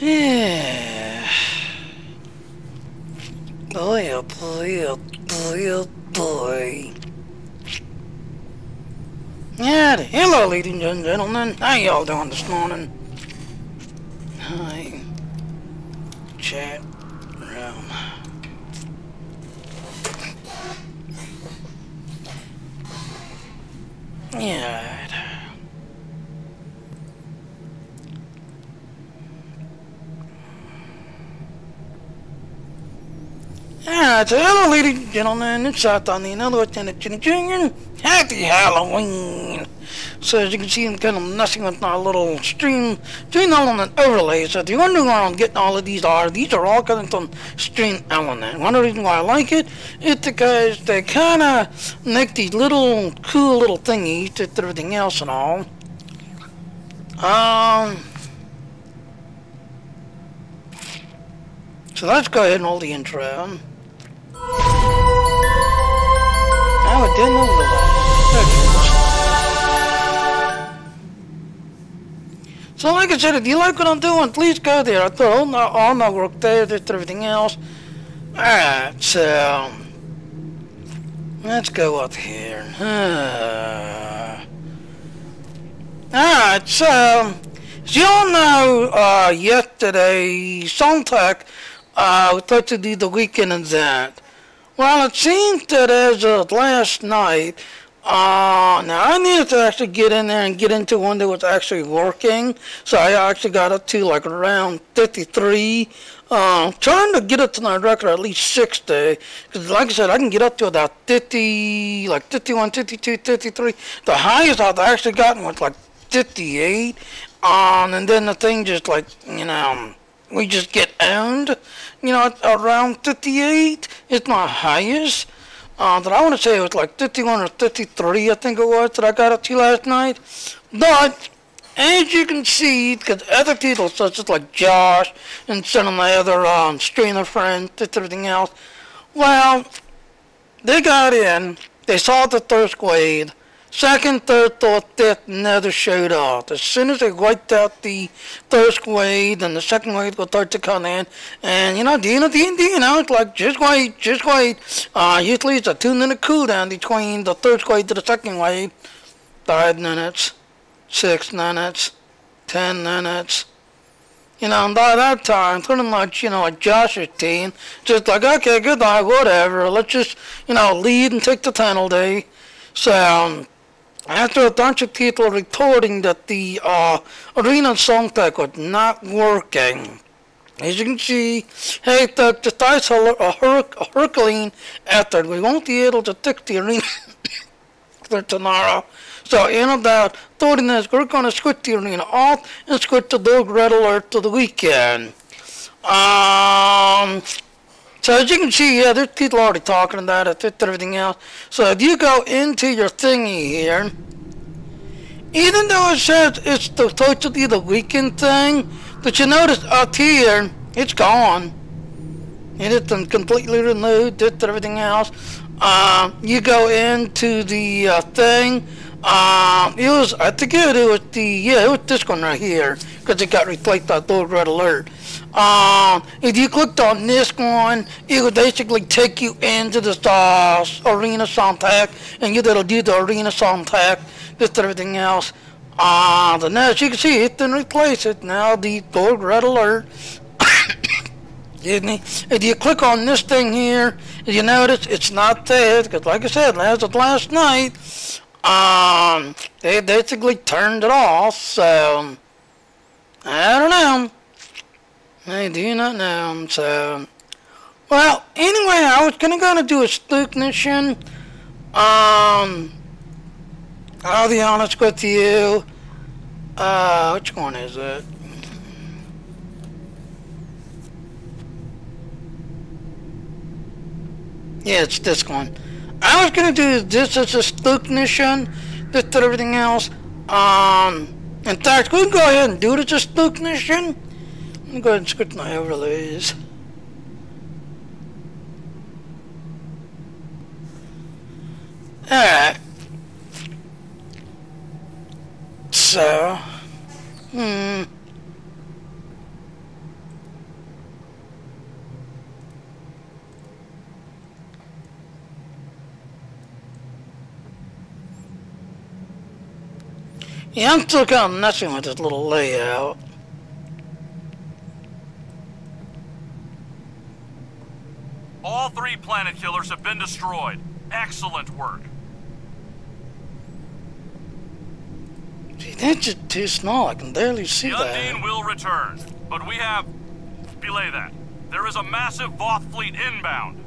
Yeah. Boy, oh boy, oh boy, oh boy. Yeah, hello ladies and gentlemen. How y'all doing this morning? Hi. Chat room. Yeah. Alright, so hello ladies and gentlemen, it's out on the another Lieutenant Junior. Happy Halloween! So as you can see, I'm kind of messing with my little stream element overlays. So if you're wondering where I'm getting all of these are all coming from stream element. One of the reasons why I like it is because they kind of make these little cool little thingies to everything else and all. So let's go ahead and hold the intro. Now it didn't overlay. So like I said, if you like what I'm doing, please go there. I throw all my work there, just everything else. Alright, so let's go up here. Alright, so as you all know, yesterday, Sontag, we tried to do the weekend and that. Well, it seems that as of last night, now I needed to actually get in there and get into one that was actually working. So I actually got up to like around 53. Trying to get up to my record at least 60. Because like I said, I can get up to about 50, like 51, 52, 53. The highest I've actually gotten was like 58. And then the thing just like, you know, we just get owned, you know, around 58 is my highest. That I want to say it was like 51 or 53, I think it was, that I got up to last night. But, as you can see, because other people, such as like Josh and some of my other streamer friends, just everything else, well, they got in, they saw the first grade. Second, third, fourth, fifth never showed up. As soon as they wiped out the first grade, and the second grade will start to come in, and you know, it's like, just wait. Usually it's a 2-minute cooldown between the first grade to the second grade. 5 minutes, 6 minutes, 10 minutes. You know, and by that time, pretty much, you know, like Josh's team, just like, okay, goodbye, whatever, let's just, you know, lead and take the penalty. So, after a bunch of people reporting that the arena song tag was not working, as you can see, hey, the dice a Herculean effort. We won't be able to fix the arena for tomorrow. So in about 30 minutes, we're going to switch the arena off and switch the dog red alert to the weekend. So as you can see, yeah, there's people already talking about it, everything else. So if you go into your thingy here, even though it says it's totally the weekend thing, but you notice up here, it's gone. It is completely removed, everything else. You go into the thing. It was, I think it was it was this one right here, because it got replaced by Dog Red Alert. If you clicked on this one, it would basically take you into the arena soundtrack, and it'll do the arena soundtrack, just everything else. Then as you can see, it didn't replace it. Now the Dog Red Alert. Excuse me. If you click on this thing here, you notice it's not there, because like I said, as of last night, they basically turned it off. So I don't know. I do not know. So, well, anyway, I was gonna do a spook mission. I'll be honest with you. Which one is it? Yeah, it's this one. I was gonna do this as a spook mission, just everything else. In fact, we can go ahead and do it as a spook mission. Let me go ahead and switch my overlays. Alright. So, Yeah, I'm still kind of messing with this little layout. All 3 planet killers have been destroyed. Excellent work. See, that's just too small. I can barely see The that. Undine will return, but we have... Belay that. There is a massive Voth fleet inbound.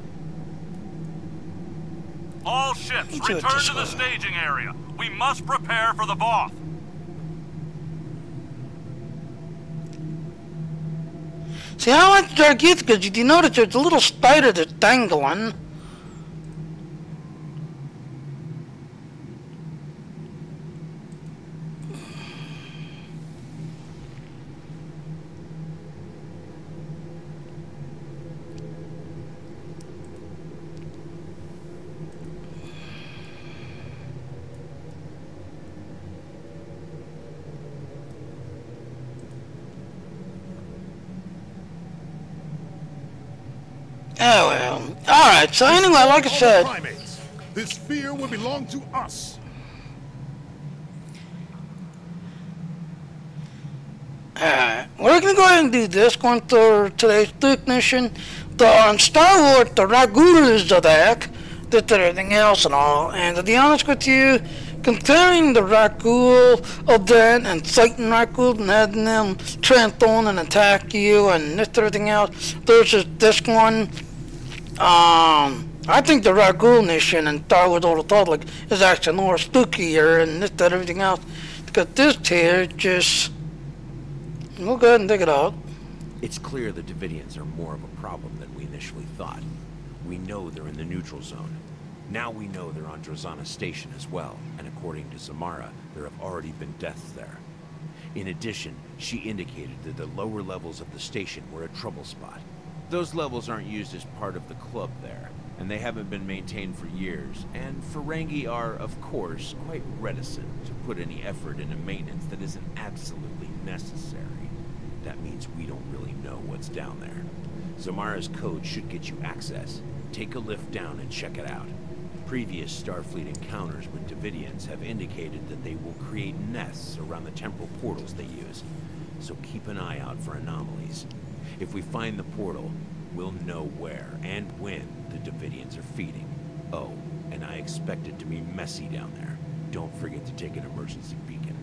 All ships, return to the staging area. We must prepare for the Voth. See, I like the Dragoons because you notice there's a little spider that's dangling. Oh well. Alright, so anyway, like I said... This sphere will belong to us. Alright, we're gonna go ahead and do this, going through today's mission. On Star Wars, the Ragulas attack, did everything else and all, and to be honest with you, comparing the Ragul event and fighting Ragul and having them transform and attack you and this everything else versus this one, I think the Ragul mission and Star Wars Old Republic is actually more spookier and this and everything else, because this here just... We'll go ahead and dig it out. It's clear the Davidians are more of a problem than we initially thought. We know they're in the neutral zone. Now we know they're on Drozana Station as well, and according to Zamara, there have already been deaths there. In addition, she indicated that the lower levels of the station were a trouble spot. Those levels aren't used as part of the club there, and they haven't been maintained for years, and Ferengi are, of course, quite reticent to put any effort into maintenance that isn't absolutely necessary. That means we don't really know what's down there. Zamara's code should get you access. Take a lift down and check it out. Previous Starfleet encounters with Davidians have indicated that they will create nests around the temporal portals they use. So keep an eye out for anomalies. If we find the portal, we'll know where and when the Davidians are feeding. Oh, and I expect it to be messy down there. Don't forget to take an emergency beacon.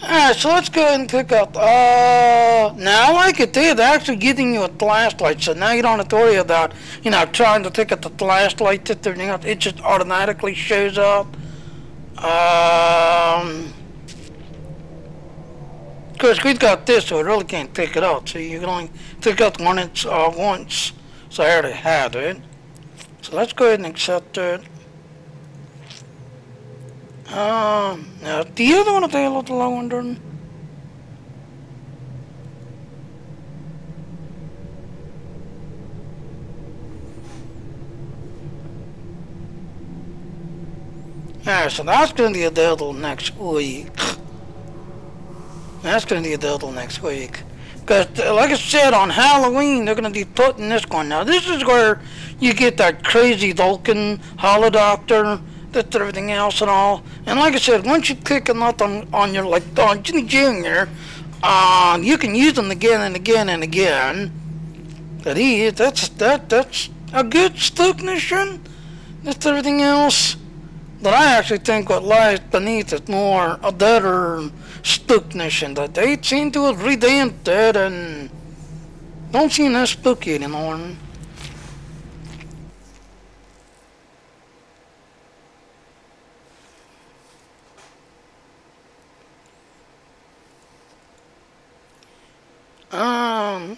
Alright, so let's go ahead and pick up. Now I like it there, they're actually giving you a flashlight, so now you don't have to worry about, you know, trying to pick up the flashlight that they're doing. It just automatically shows up. Of course, we've got this, so we really can't pick it up. So you can only pick up once. So I already had it. So let's go ahead and accept it. Now, do you want to take a little longer? Alright, so that's going to be available next week. That's going to be available next week. Because, like I said, on Halloween, they're going to be putting this one. Now, this is where you get that crazy Vulcan holodoctor, that's everything else and all. And like I said, once you pick them up on your, like, on Jimmy Jr., you can use them again and again and again. But that's a good spook mission. That's everything else. But I actually think what lies beneath is more a better spook mission. That they seem to have revamped it and don't seem that spooky anymore.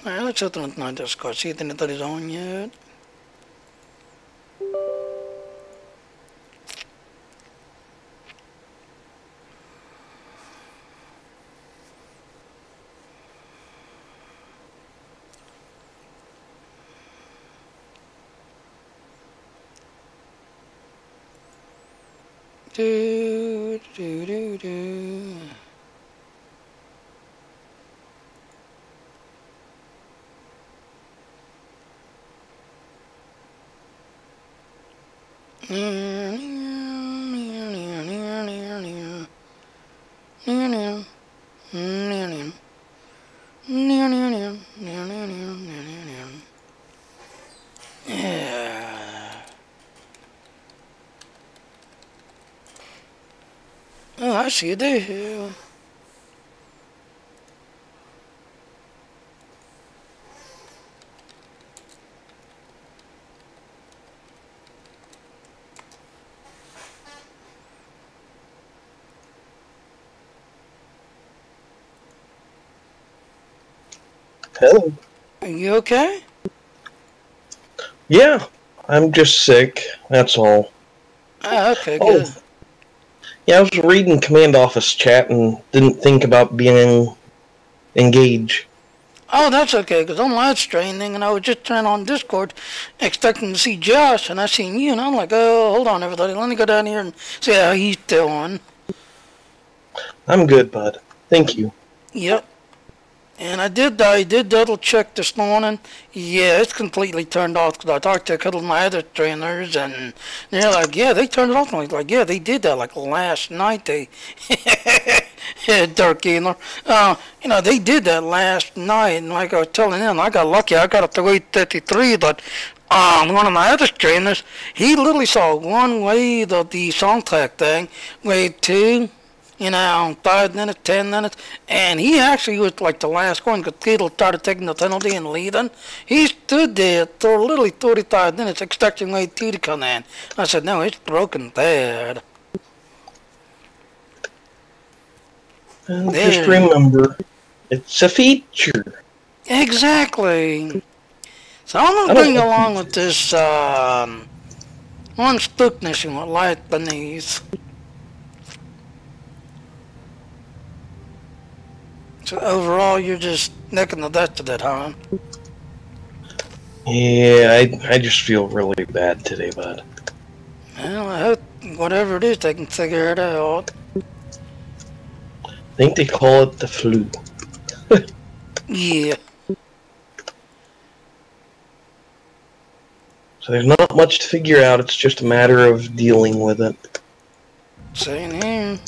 Let's open my Discord, see if anybody's on yet. Do, do, do, do. I see Deihu. Hello. Are you okay? Yeah, I'm just sick, that's all. Ah, okay, Oh, good. yeah, I was reading command office chat and didn't think about being engaged. Oh, that's okay, because I'm live streaming, and I was just turning on Discord, expecting to see Josh, and I seen you, and I'm like, oh, hold on, everybody, let me go down here and see how he's doing. I'm good, bud. Thank you. Yep. And I did double check this morning. Yeah, it's completely turned off, because I talked to a couple of my other trainers, and they're like, yeah, they turned it off. And I was like, yeah, they did that, like, last night. They, Dark Gamer, you know, they did that last night, and like I was telling them, I got lucky. I got up to wave 33, but one of my other trainers, he literally saw one wave of the Soundtrack thing, wave 2, you know, 5 minutes, 10 minutes, and he actually was like the last one because Keatle started taking the penalty and leading. He stood there for literally 35 minutes expecting wave 2 to come in. I said, no, it's broken bad. Well, just remember, it's a feature. Exactly. So I'm going to bring you along with this one spook mission with Light Beneath. So overall, you're just nicking the death to that, huh? Yeah, I just feel really bad today, bud. Well, I hope whatever it is, they can figure it out. I think they call it the flu. Yeah. So there's not much to figure out, it's just a matter of dealing with it. Same here.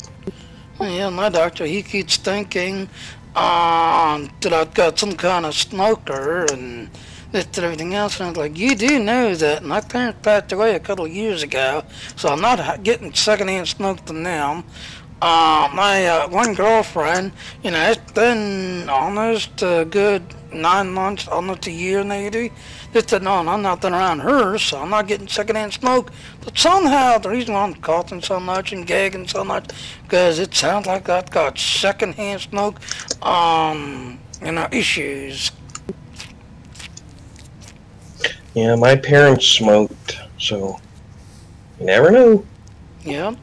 Yeah, my doctor, he keeps thinking that I've got some kind of smoker and this and everything else. And I was like, you do know that my parents passed away a couple of years ago, so I'm not getting secondhand smoke from them. My one girlfriend, you know, it's been almost a good 9 months, almost a year maybe. Just that, no, I'm not been around her, so I'm not getting secondhand smoke. But somehow, the reason why I'm coughing so much and gagging so much, because it sounds like I've got secondhand smoke, you know, issues. Yeah, my parents smoked, so you never know. Yep.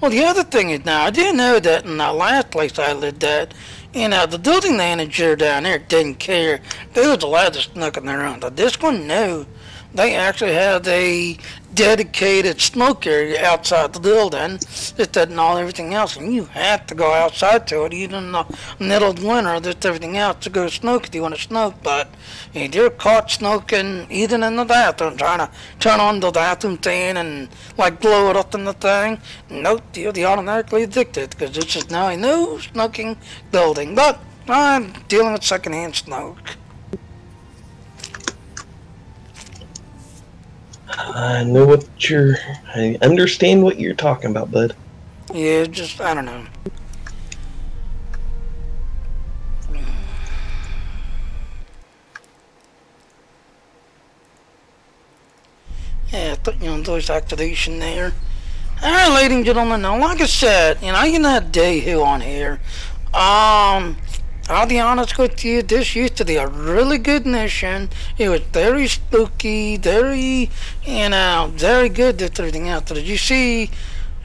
Well, the other thing is now, I do know that in the last place I lived at, you know, the building manager down there didn't care. There was a lot of snucking around. But this one, no. They actually had a dedicated smoke area outside the building. Just that and all everything else. And you had to go outside to it, even in the middle of winter, just everything else to go smoke if you want to smoke. But if you're caught smoking, even in the bathroom, trying to turn on the bathroom fan and like blow it up in the thing, nope, you'll be automatically addicted because this is now a no smoking building. But I'm dealing with secondhand smoke. I understand what you're talking about, bud. Yeah, just, I don't know. Yeah, put you on voice activation there. Alright, ladies and gentlemen, now like I said, you know, I can have Deihu on here. I'll be honest with you, this used to be a really good mission. It was very spooky, very, you know, very good at everything else. Did you see,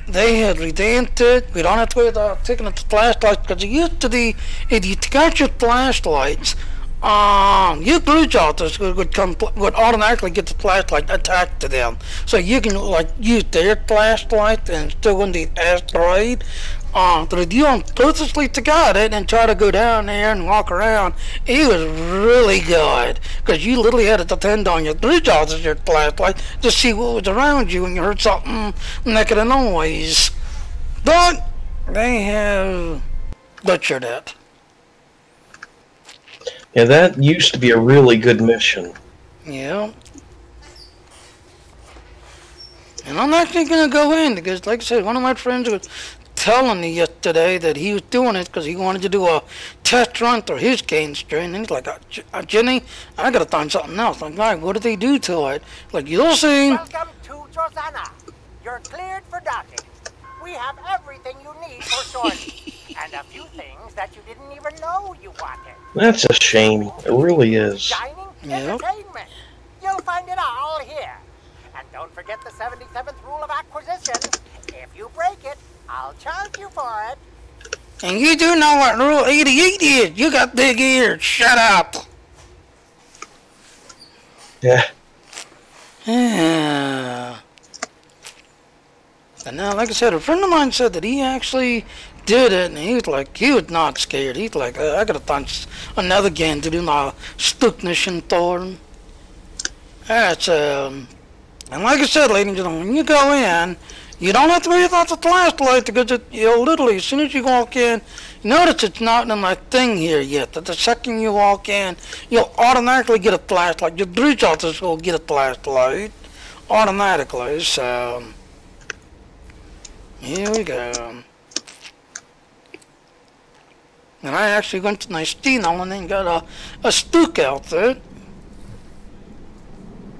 they had revamped it. We don't have to worry about taking up the flashlights, because it used to be, if you got your flashlights, your police officers would automatically get the flashlight attached to them. So you can, like, use their flashlight and still in the asteroid. But if you don't purposely to guide it and try to go down there and walk around, it was really good. Because you literally had to depend on your police officers, your flashlight, to see what was around you when you heard something making a noise. But they have butchered it. Yeah, that used to be a really good mission. Yeah. And I'm actually going to go in because, like I said, one of my friends was telling you yesterday that he was doing it because he wanted to do a test run through his cane strain. And he's like, Jenny, I gotta find something else. I'm like, what did they do to it? Like, you'll see. Welcome to Drozana. You're cleared for docking. We have everything you need for sorting. And a few things that you didn't even know you wanted. That's a shame. It really is. Dining, entertainment. You'll find it all here. And don't forget the 77th rule of acquisition. If you break it, I'll charge you for it. And you do know what Rule 88 is. You got big ears. Shut up. Yeah. Yeah. And now, like I said, a friend of mine said that he actually did it, and he was not scared. He's like, I gotta find another game to do my stuck mission for. That's, and like I said, ladies and gentlemen, when you go in, you don't have to worry about the flashlight because you'll literally, as soon as you walk in, you notice it's not in my thing here yet. That the second you walk in, you'll automatically get a flashlight. Your breach officer will get a flashlight automatically. So here we go. And I actually went to my Steno and then got a Stuck outfit.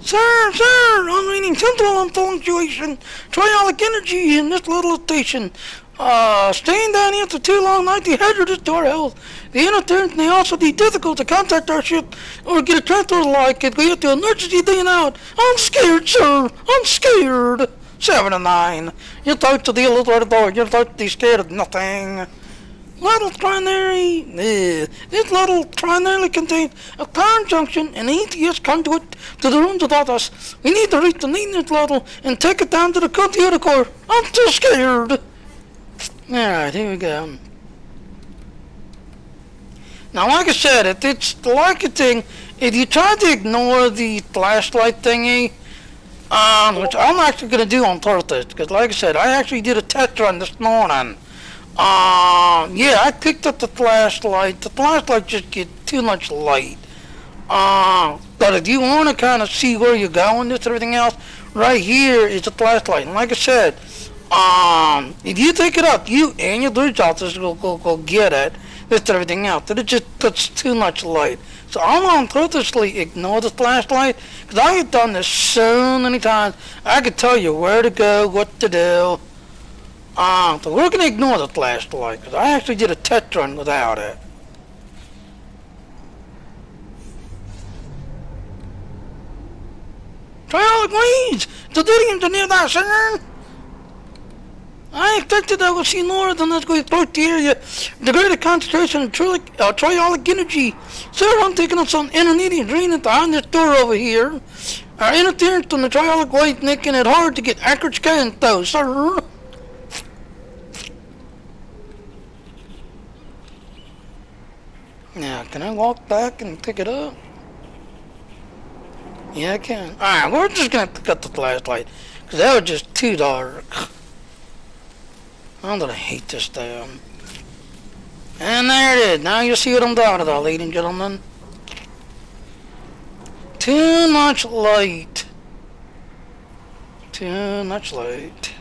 Sir, I'm reading Central Punctuation, Triolic Energy in this little station. Staying down here for too long might be hazardous to our health. The interference may also be difficult to contact our ship or get a transfer like if we have to emergency thing out. I'm scared, sir. I'm scared. 7 and 9. You're supposed to deal with the door. You're supposed to be scared of nothing. Little trinary. This little trinary contains a power junction and an ETS conduit to the rooms without us. We need to reach the maintenance level and take it down to the computer core. I'm too scared. Alright, here we go. Now, like I said, it's like a thing. If you try to ignore the flashlight thingy, which I'm actually going to do on purpose, because like I said, I actually did a test run this morning. Yeah, I picked up the flashlight. The flashlight just gets too much light. But if you want to kind of see where you're going, this and everything else, right here is the flashlight. And like I said, if you take it up, you and your breach officers will go get it, this and everything else. But it just puts too much light. So I'm going to purposely ignore the flashlight, because I have done this so many times. I could tell you where to go, what to do. So we're going to ignore the flashlight, because I actually did a test run without it. Triolic Weeds! The duty engineer that, sir! I expected I would see more than that's going to the area. The greater concentration of triolic energy. Sir, I'm taking up some intermediate drain behind this door over here. Our interference from the triolic waves making it hard to get accurate scans though, sir. Now, can I walk back and pick it up? Yeah, I can. Alright, we're just going to pick up the flashlight, because that was just too dark. I'm going to hate this damn. And there it is. Now you see what I'm talking about, ladies and gentlemen. Too much light. Too much light.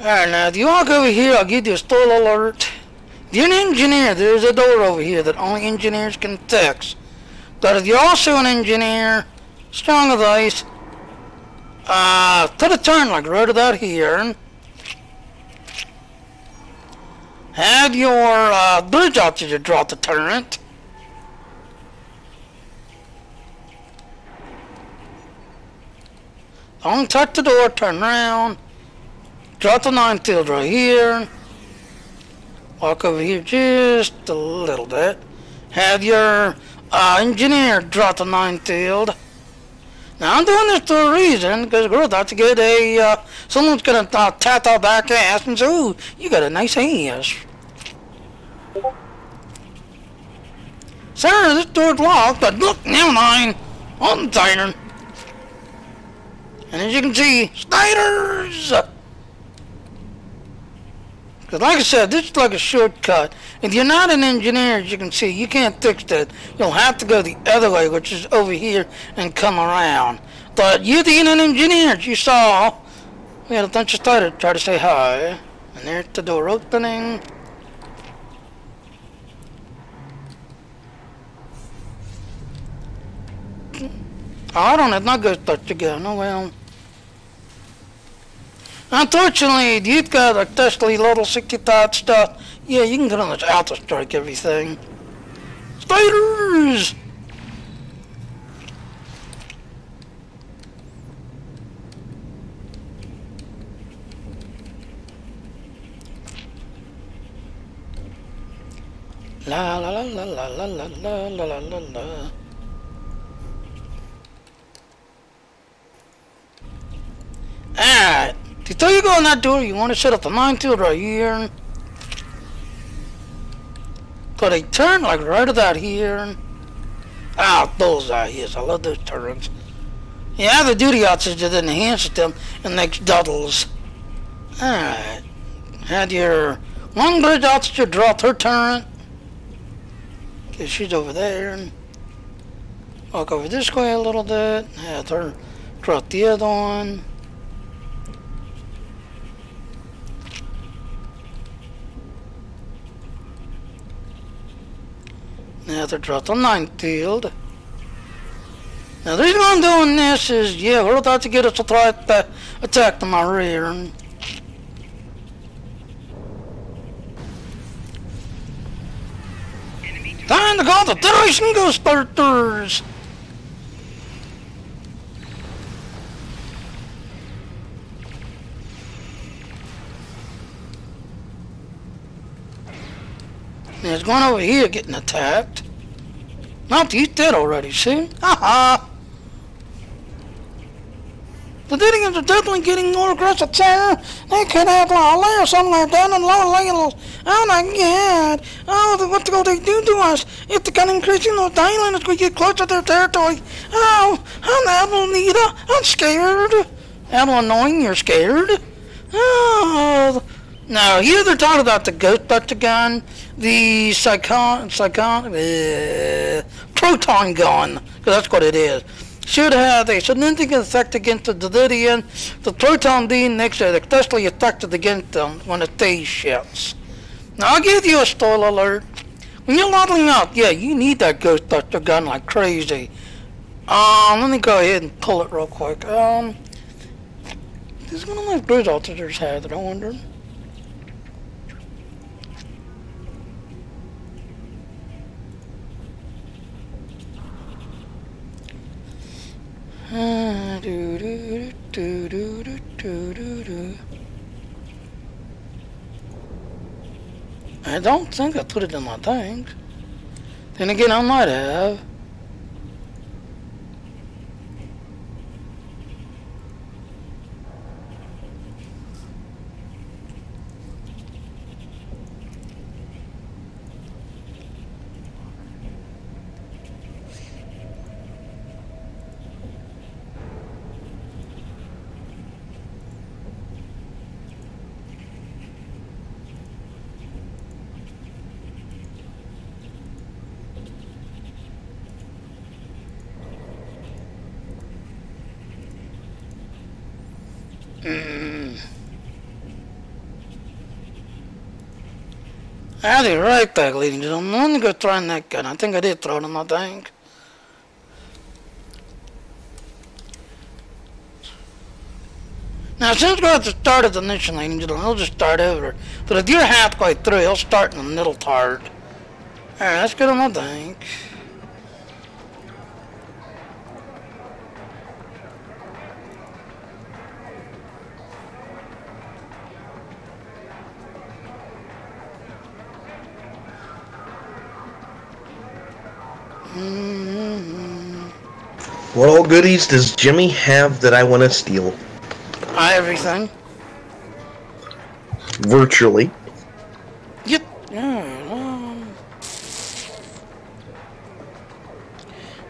Alright, now if you walk over here, I'll give you a stall alert. If you're an engineer, there's a door over here that only engineers can fix. But if you're also an engineer, strong advice, put a turn like right about here. Have your bridge officer drop the turret. Don't touch the door, turn around. Drop the 9 field right here. Walk over here just a little bit. Have your engineer drop the 9 field. Now I'm doing this for a reason, because we're about to get a, someone's gonna tap our back ass and say, ooh, you got a nice ass. Sir, this door's locked, but look, never mind. On the siren. And as you can see, spiders! Because like I said, this is like a shortcut. If you're not an engineer, as you can see, you can't fix that. You'll have to go the other way, which is over here, and come around. But you being an engineer, as you saw, Well, don't you try to say hi. And there's the door opening. Oh, I don't have no good touch again. Oh well. Unfortunately, you've got a Tesla little 60 type stuff. Yeah, you can get on this auto strike everything. Spiders! La la la la la la la la la la la. Alright. Before you go in that door, you want to set up the mine field right here. Got a turn like right about here. Ah, bullseye, yes, I love those turns. Yeah, the duty officers did enhance them and makes doubles. Alright. Had your one bridge officer drop her turret. Okay, she's over there. Walk over this way a little bit. Have her drop the other one. Now to drop the 9th field. Now the reason I'm doing this is, yeah, we're about to get us a threat to attack to my rear. Time to call the Federation Ghostbusters! There's one over here getting attacked. Not he's dead already, see? Haha! The Didians are definitely getting more aggressive, sir. They could have a layer or something like that on lower levels. Oh my god! Oh, what will they do to us? If they can increasing those island as we get closer to their territory. Oh, I'm Admiral Nita. I'm scared. Admiral annoying, you're scared? Oh. Now, here they're talking about the Ghostbuster gun, the proton gun, because that's what it is. Should have a significant effect against the Davidian, the proton being next to it, especially effective against them when it phase shifts. Now, I'll give you a spoiler alert. When you're leveling up, yeah, you need that Ghostbuster gun like crazy. Let me go ahead and pull it real quick. Is one of my bridge officers have it, I wonder? I don't think I put it in my tank. Then again, I might have. I'll be right back, ladies and gentlemen. Let me go try that gun. I think I did throw it in my tank. Now, since we're at the start of the mission, ladies and gentlemen, I'll just start over. But if you're halfway through, I'll start in the middle part. Alright, let's go to my tank. What all goodies does Jimmy have that I want to steal? Everything. Virtually. Yep.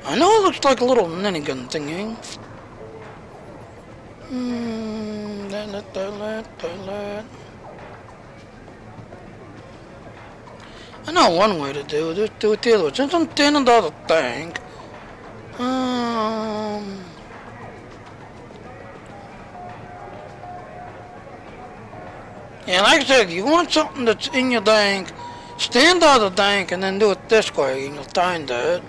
I know it looks like a little minigun thingy. I know one way to do it. Just do it the other way. Since I'm standing by the tank. And like I said, you want something that's in your tank, stand out of the tank and then do it this way and you'll find it.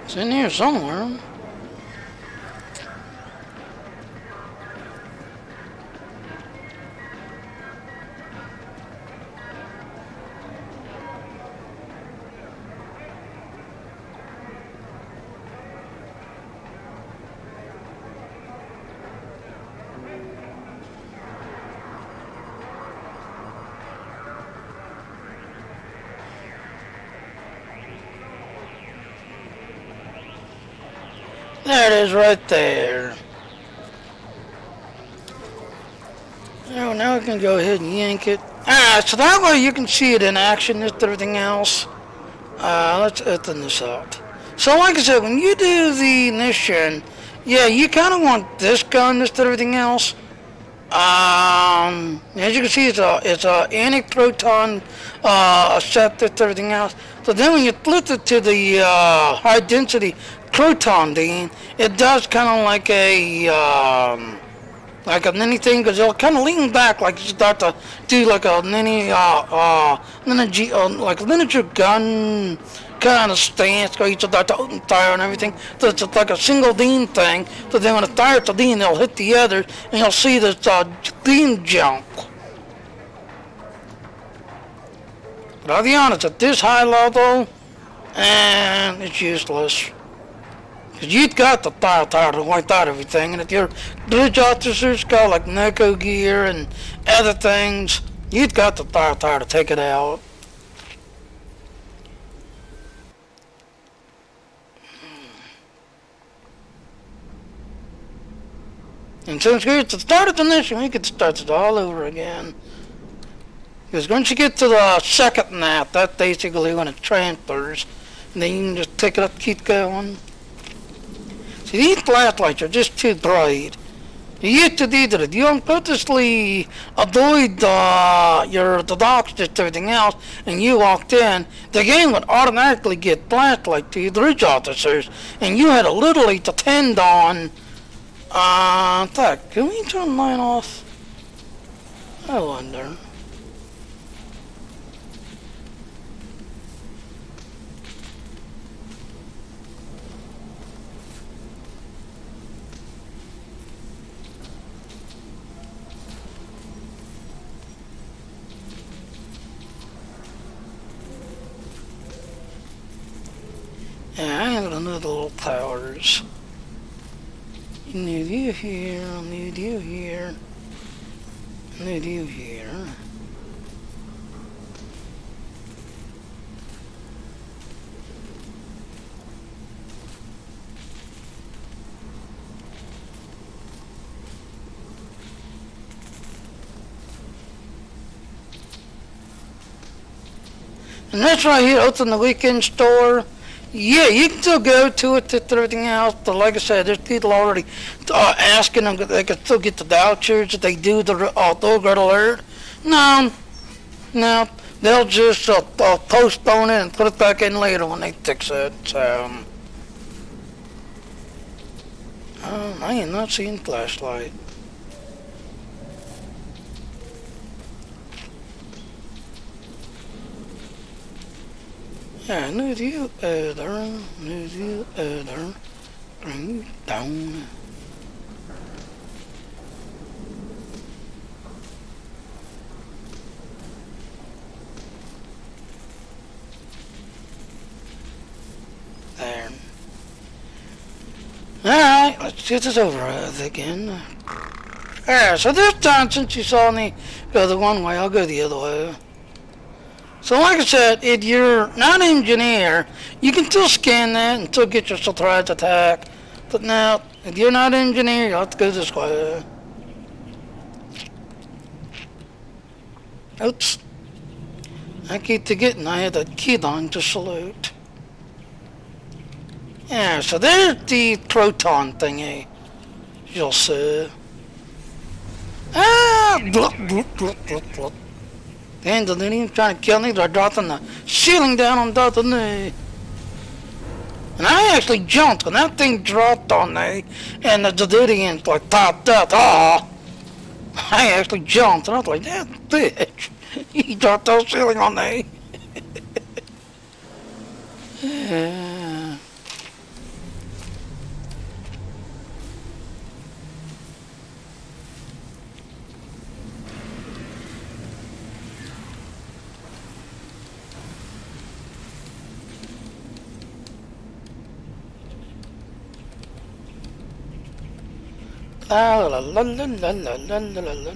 It's in here somewhere. There it is right there. Oh, now we can go ahead and yank it. Alright, so that way you can see it in action with everything else. Let's open this up. So like I said, when you do the mission, yeah, you kind of want this gun with everything else. As you can see, it's a anti-proton set with everything else. So then when you flip it to the high density proton beam, it does kind of like a ninny thing, because it'll kind of lean back like you start to do like a ninny like a miniature gun kind of stance, where you start to open fire and everything. So it's like a single beam thing. So then when it fires the beam, it'll hit the other, and you'll see this beam jump. But I'll be honest, at this high level, and it's useless. Because you've got the fire tower to wipe out everything, and if your bridge officers got like narco gear and other things, you've got the fire tower to take it out. And since we're at the start of the mission, we could start it all over again. Because once you get to the second map, that's basically when it transfers. And then you can just pick it up, keep going. See, these flashlights are just too bright. You get to do that. You don't purposely avoid the docks and everything else, and you walked in, the game would automatically get flashlight to the bridge officers, and you had to literally depend on. Can we turn mine off? I wonder. Yeah, I have another little towers. Need you here, need you here, need you here. And that's right here, open the weekend store. Yeah, you can still go to it, to everything else, but like I said, there's people already asking them if they can still get the vouchers if they do the red alert. No, they'll just postpone it and put it back in later when they fix it. So, I am not seeing flashlight. Yeah, need you other, bring you down. There. Alright, let's get this over with again. Alright, so this time, since you saw me go the one way, I'll go the other way. So like I said, if you're not an engineer, you can still scan that and still get your surprise attack. But now, if you're not an engineer, you'll have to go this way. Oops. I keep forgetting I had that key on to salute. Yeah, so there's the proton thingy. You'll see. Ah! And they didn't even try to kill me, they're dropping the ceiling down on top of me. And I actually jumped, and that thing dropped on me, and the Davidians like popped up. Ah! I actually jumped, and I was like, that bitch. He dropped the ceiling on me. Yeah. La la la la la la la la la la.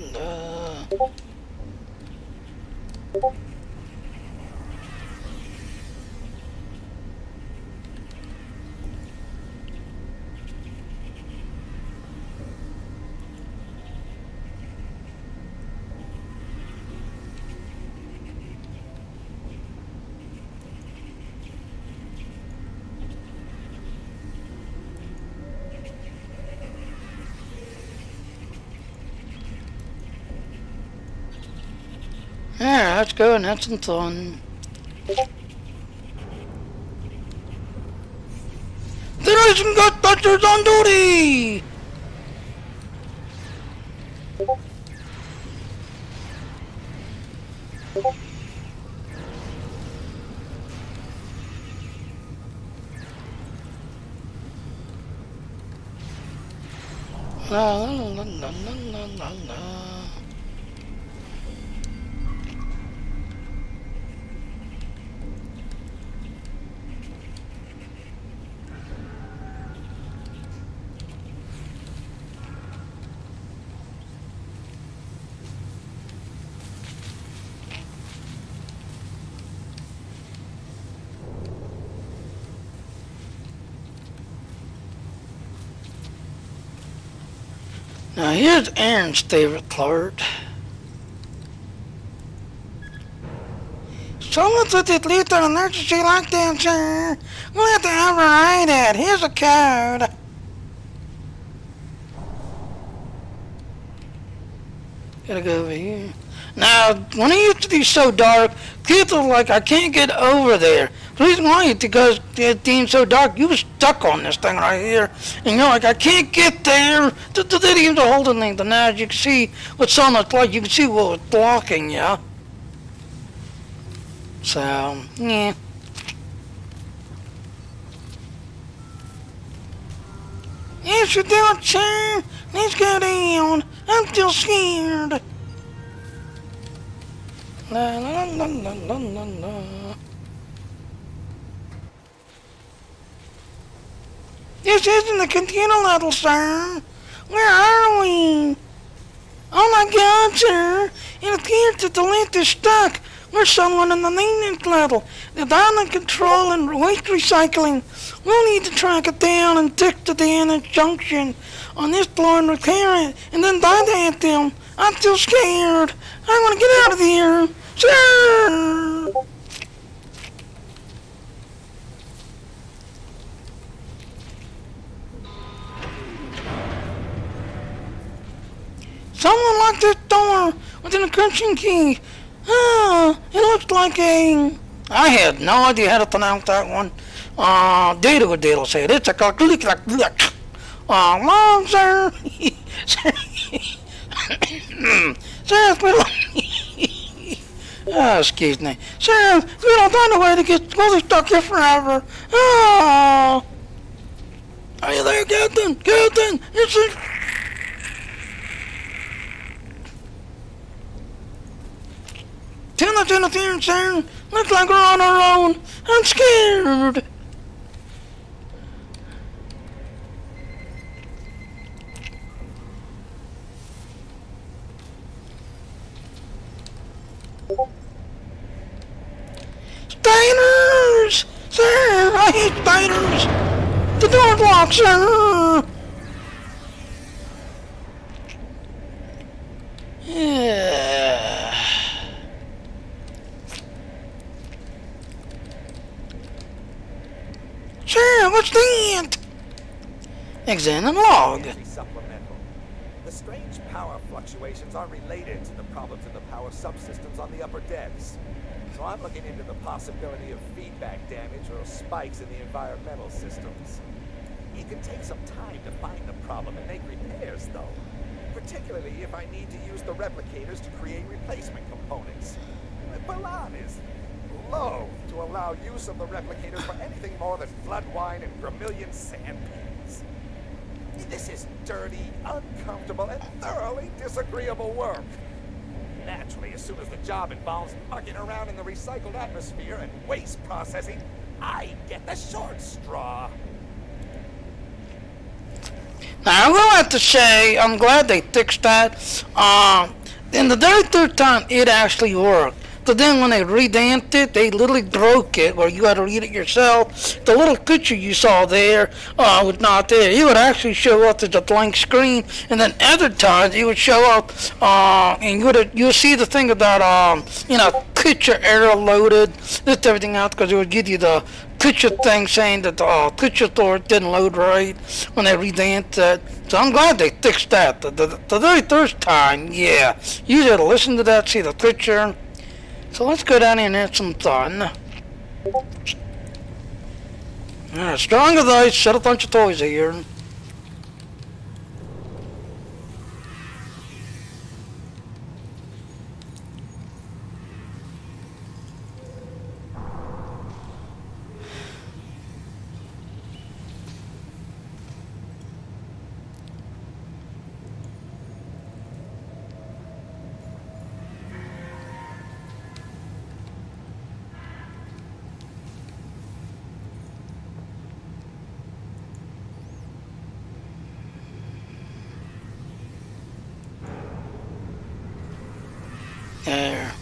Yeah, let's go and have some fun. There are some Ghostbusters on duty! La la la la la la la. Now here's Aaron's favorite part. Someone said that leave an emergency like that, sir. We'll have to override it. Here's a code. Gotta go over here. Now, when it used to be so dark, people were like, I can't get over there. The reason why is because it being so dark, you were stuck on this thing right here. And you're like, I can't get there. The videos are holding things. And now as you can see what some it's like, you can see what was blocking you. So, yeah. Yes, you do it, sir. Let's go down. I'm still scared. La la la la la la la. This isn't the container level, sir. Where are we? Oh my God, sir. It appears that the lift is stuck. We're somewhere in the maintenance level. The data control and waste recycling. We'll need to track it down and fix the damaged junction on this floor and repair it, and then bypass them. I'm still scared. I want to get out of here. Sir! Someone locked this door with an encryption key. Ah, it looks like a... I had no idea how to pronounce that one. Deihu will say it. It's a click. Long, sir. Sir, oh, excuse me. Sir, we don't find a way to get fully stuck here forever. Oh. Are you there, Captain? Captain, it's a... Tell us interference, sir. Looks like we're on our own. I'm scared. Spiders! Sir, I hate spiders! The door's locked, sir! Yeah. Sir, what's that? Examine log. The strange power fluctuations are related to the problems in the power subsystems on the upper decks. So I'm looking into the possibility of feedback damage or spikes in the environmental systems. It can take some time to find the problem and make repairs, though. Particularly if I need to use the replicators to create replacement components. Balan is loath to allow use of the replicators for anything more than flood wine and vermilion sandpails. This is dirty, uncomfortable, and thoroughly disagreeable work. Naturally, as soon as the job involves mucking around in the recycled atmosphere and waste processing, I get the short straw. Now, I'm going to have to say, I'm glad they fixed that. In the very third time, it actually worked. But then when they revamped it, they literally broke it, where you had to read it yourself. The little picture you saw there was not there. It would actually show up as a blank screen, and then other times it would show up, and you'll see the thing about, picture error loaded, just everything else, because it would give you the picture thing saying that the picture store didn't load right when they revamped it. So I'm glad they fixed that. The very first time, yeah, you had to listen to that, see the picture. So let's go down here and have some fun. Strong as ice, set a bunch of toys here. There.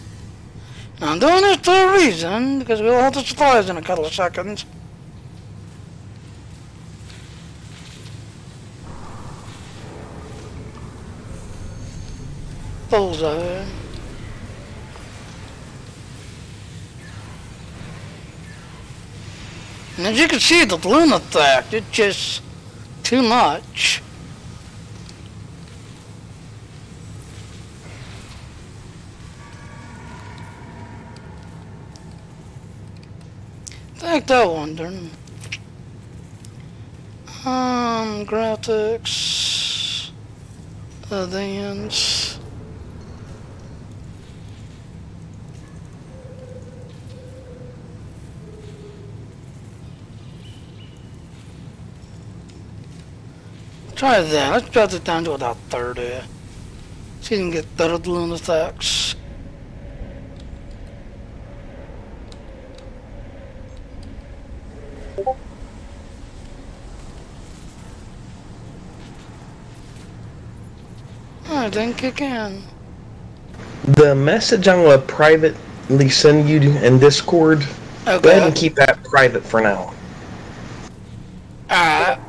Now I'm doing this for a reason, because we'll have the supplies in a couple of seconds. Bullseye. And as you can see, the balloon effect, it's just too much. Like that one, darn. Graphics, advance. Try that. Let's drop it down to about 30. So you can get better balloon effects. I didn't kick in. The message I'm going to privately send you in Discord, Okay. go ahead and keep that private for now. Alright.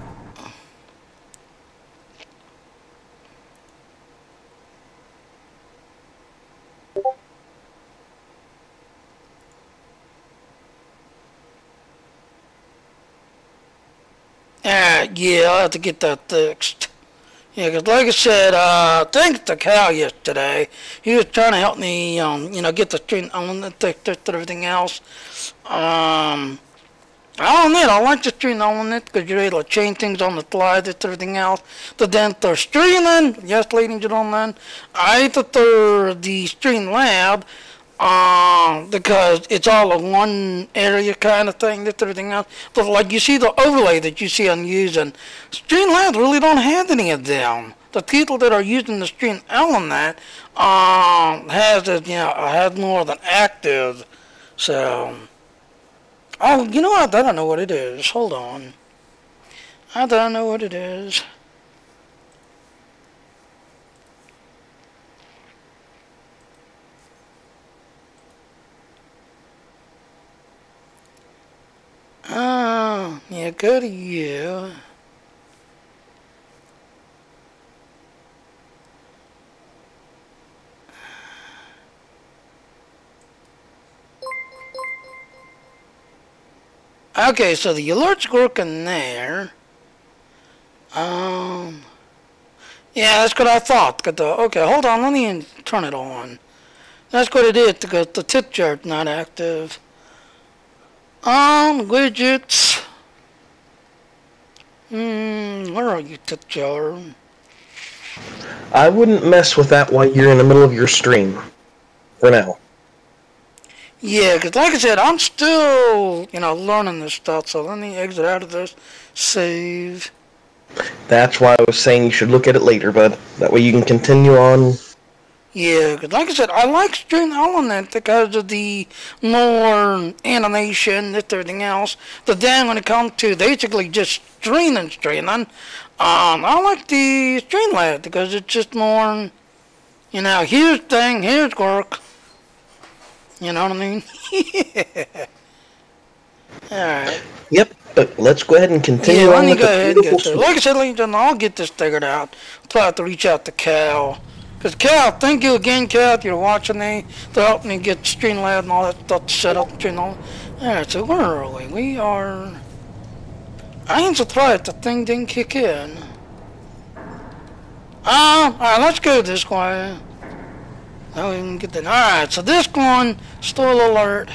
Yeah, I'll have to get that fixed. Yeah, because like I said, thanks to Cal yesterday. He was trying to help me, get the stream element fixed and everything else. I like the stream element because you're able to change things on the fly and everything else. But then for streaming, yes, ladies and gentlemen, I prefer the stream lab. Because it's all in one area kind of thing, that's everything else. But like you see the overlay that you see I'm using, Streamlabs really don't have any of them. The people that are using the Stream element has more than active. So, oh, you know what? I don't know what it is. Hold on. I don't know what it is. Oh, yeah, go to you. Okay, so the alert's working there. Yeah, that's what I thought. Okay, hold on, let me turn it on. That's what it is, because the tip jar's not active. On widgets. Where are you, tip jar? I wouldn't mess with that while you're in the middle of your stream. For now. Yeah, because like I said, I'm still, learning this stuff, so let me exit out of this. Save. That's why I was saying you should look at it later, bud. That way you can continue on. Yeah, because like I said, I like Stream Element because of the more animation and everything else. But then when it comes to basically just streaming, I like the Streamlab because it's just more, here's thing, here's work. You know what I mean? Alright. Yep, but let's go ahead and continue yeah, let on me with go the ahead and get beautiful there. Like I said, ladies and gentlemen, I'll get this figured out. I'll try to reach out to Cal. Because Cal, thank you again, Cal, if you're watching me, to help me get Streamlab and all that stuff set up, Alright, so where are we? We are... I ain't surprised the thing didn't kick in. Alright, let's go this way. Now we can get that. Alright, so this one, still alert.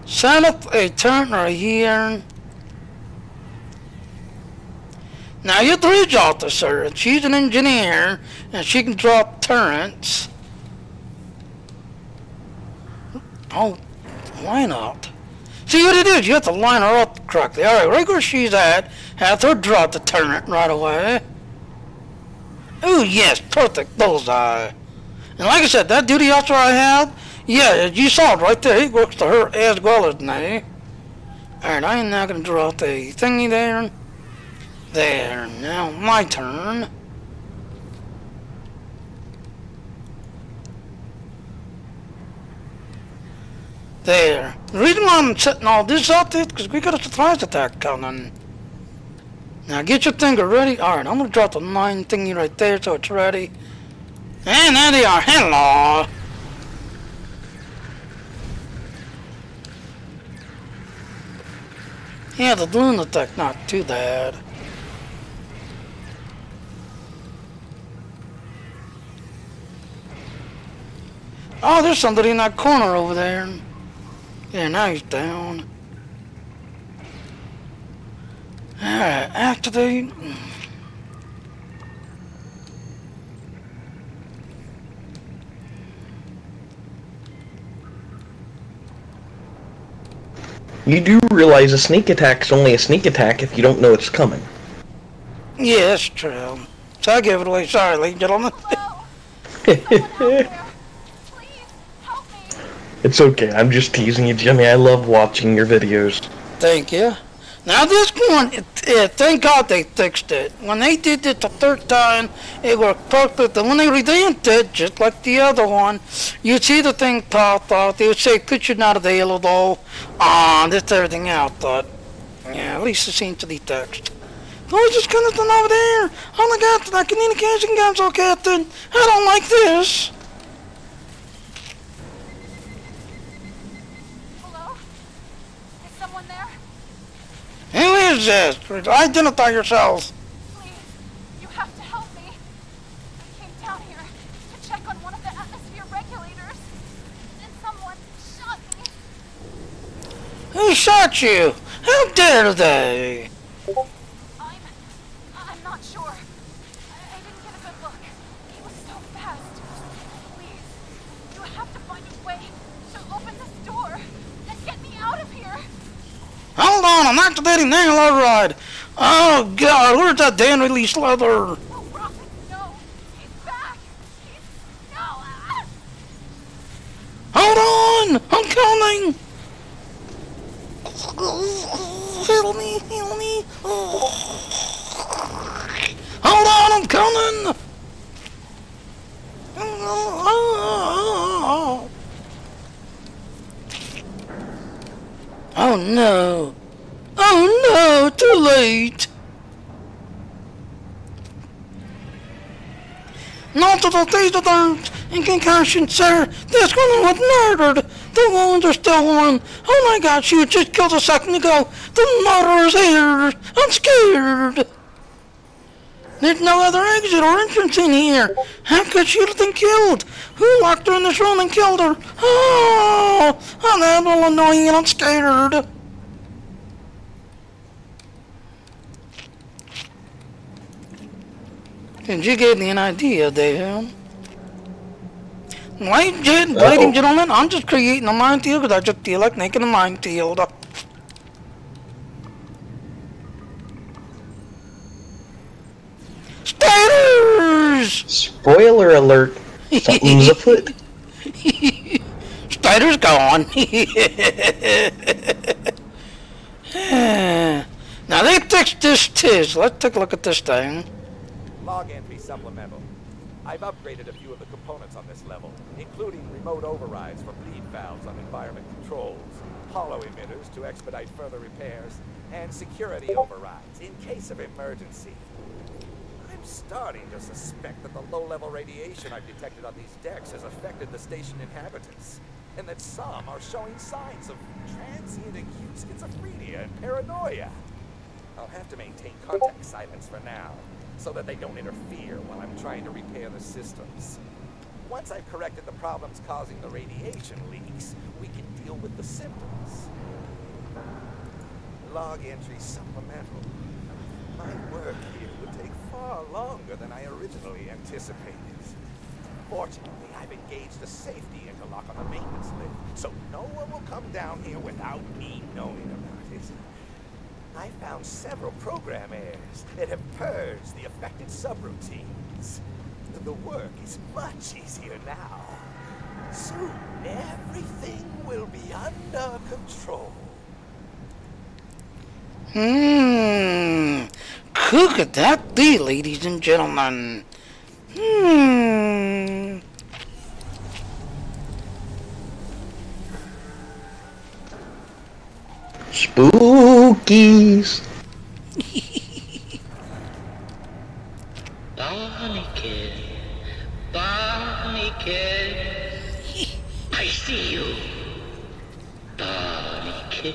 Set up a turret right here. Now you have to reach out to her. She's an engineer, and she can drop turrets. Oh, why not? See what it is, you have to line her up correctly. Alright, right where she's at, have her drop the turret right away. Oh yes, perfect, bullseye. And like I said, that duty officer I have, yeah, you saw it right there, he works to her as well as me. Alright, I am now going to drop the thingy there. There, now my turn. There. The reason why I'm setting all this up is because we got a surprise attack coming. Now get your finger ready. Alright, I'm going to drop the 9 thingy right there so it's ready. And there they are. Hello. Yeah, the balloon attack not too bad. Oh, there's somebody in that corner over there. Yeah, now he's down. Alright, activate. You do realize a sneak attack is only a sneak attack if you don't know it's coming. Yeah, that's true. So I give it away. Sorry, ladies and gentlemen. It's okay, I'm just teasing you, Jimmy. I love watching your videos. Thank you. Now this one, thank God they fixed it. When they did it the third time, it worked perfect. And when they revamped it, just like the other one, you'd see the thing pop out. They would say, picture not available. This everything out. But, yeah, at least it seems to be fixed. Oh, just kind of done over there. Oh my God, that communication console, Captain. I don't like this. Who is this? Identify yourselves. Please, you have to help me. I came down here to check on one of the atmosphere regulators, and someone shot me. Who shot you? How dare they? I'm not sure. I didn't get a good look. He was so fast. Please, you have to find a way to open this door and get me out of here. Hold on, I'm activating nail override. Oh God, where's that damn release leather? Oh, Robin, no. He's back. No. Hold on, I'm coming. Help me, help me. Hold on, I'm coming. Oh no! Oh no! Too late! Not to the taste of the in concussion, sir! This woman was murdered! The wounds are still warm! Oh my God, she was just killed a second ago! The murderer's here! I'm scared! There's no other exit or entrance in here. How could she have been killed? Who locked her in this room and killed her? Oh, I'm a little annoying and I'm scared. Did you give me an idea, Deihu? Ladies and gentlemen, I'm just creating a minefield because I just feel like making a minefield. Spiders! Spoiler alert. Something's afoot. Spiders gone. Now they fixed this too, so let's take a look at this thing. Log entry supplemental. I've upgraded a few of the components on this level, including remote overrides for bleed valves on environment controls, hollow emitters to expedite further repairs, and security overrides in case of emergency. I'm starting to suspect that the low-level radiation I've detected on these decks has affected the station inhabitants, and that some are showing signs of transient acute schizophrenia and paranoia. I'll have to maintain contact silence for now, so that they don't interfere while I'm trying to repair the systems. Once I've corrected the problems causing the radiation leaks, we can deal with the symptoms. Log entry supplemental. My work here would take far longer than I originally anticipated. Fortunately, I've engaged a safety interlock on the maintenance lift, so no one will come down here without me knowing about it. I found several program errors that have purged the affected subroutines. The work is much easier now. Soon, everything will be under control. Who could that be, ladies and gentlemen? Spookies. Barnacle, I see you. Barnacle,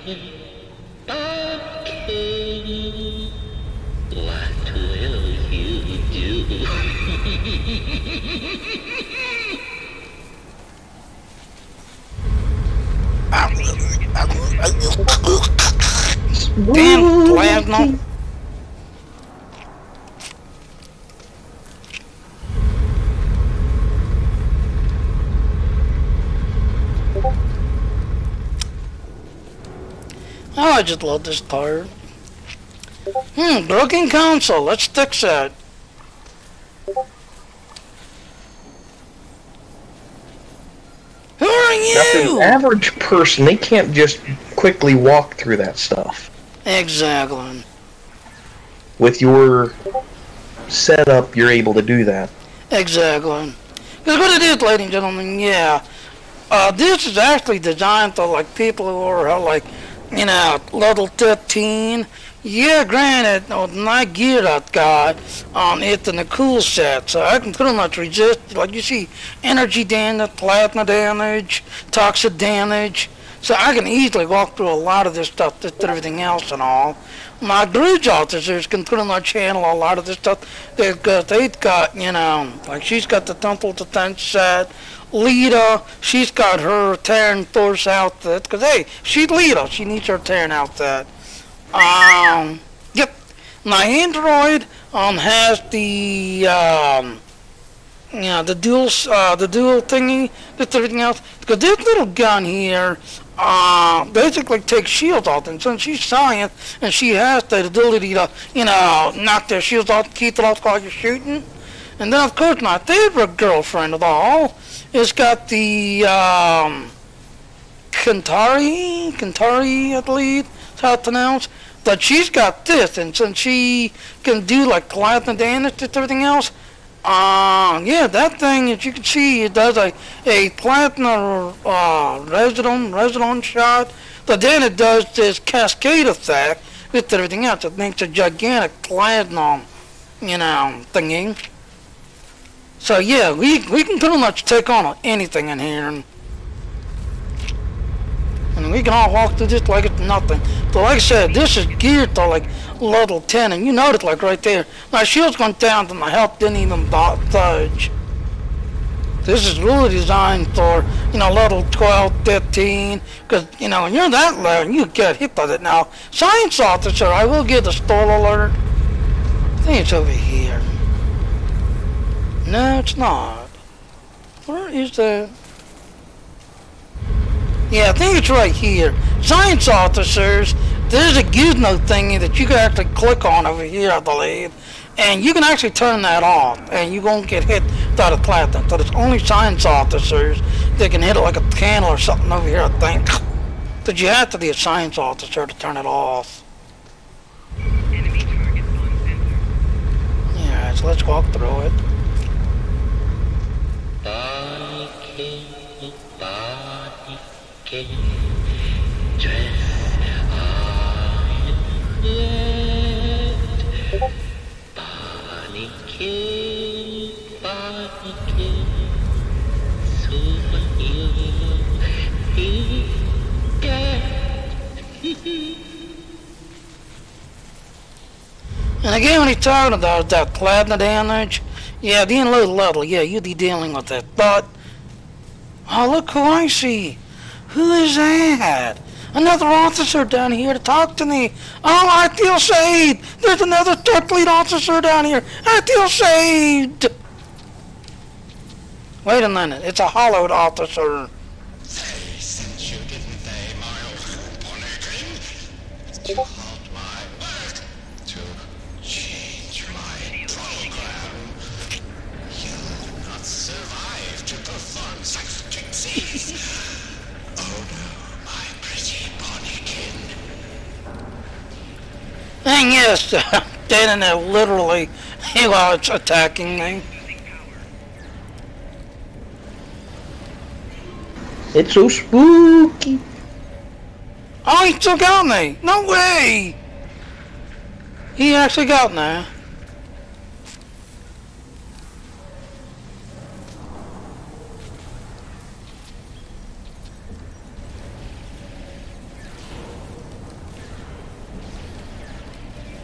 what will you do? Damn plasma. Oh, I just love this part. Broken console. Let's fix that. Who are you? Now, for the average person, they can't just quickly walk through that stuff. Exactly. With your setup, you're able to do that. Exactly. Because what it is, ladies and gentlemen, yeah. This is actually designed for, like, people who are, like, you know, level 15. Yeah, granted, my gear I've got, it's in the cool set, so I can pretty much resist, like you see, energy damage, plasma damage, toxic damage, so I can easily walk through a lot of this stuff, just everything else and all. My bridge officers can pretty much handle a lot of this stuff, because they've got, you know, like she's got the temple defense set. Lita, she's got her Terran Force outfit, because hey, she's Lita, she needs her Terran outfit. Yep, my android has the you know, the dual thingy, just everything else, because this little gun here basically takes shields off, and since she's science and she has the ability to, you know, knock their shields off, keep it off while you're shooting. And then of course my favorite girlfriend of all has got the Kantari, I believe that's how it's pronounced. But she's got this, and since she can do like plasma damage and everything else, yeah, that thing, as you can see, it does a plasma resonance shot. But then it does this cascade effect with everything else. It makes a gigantic plasma, you know, thingy. So yeah, we can pretty much take on anything in here. And And we can all walk through this like it's nothing. But like I said, this is geared to like level 10, and you notice like right there, my shield's gone down and my health didn't even budge. This is really designed for, you know, level 12, 15, because, you know, when you're that low and you get hit by it. Now, science officer, I will give the stall alert. I think it's over here. No, it's not. Where is the... Yeah, I think it's right here. Science officers, there's a gizmo thingy that you can actually click on over here, I believe. And you can actually turn that off, and you won't get hit without a platinum. So it's only science officers that can hit it like a candle or something over here, I think. But you have to be a science officer to turn it off. Enemy target on center. Yeah, so let's walk through it. And again, when he's talking about that platinum damage, yeah, being low level, yeah, you'd be dealing with that. But, oh, look who I see. Who is that? Another officer down here to talk to me. Oh, I feel saved. There's another tech lead officer down here. I feel saved. Wait a minute, it's a hollowed officer. They sent you, didn't they, Miles? To halt my work, to change my program. You'll not survive to perform such tricksies. Oh no, my pretty Bonniekin. And yes, standing there literally while it's attacking me. It's so spooky. Oh, he still got me! No way! He actually got me.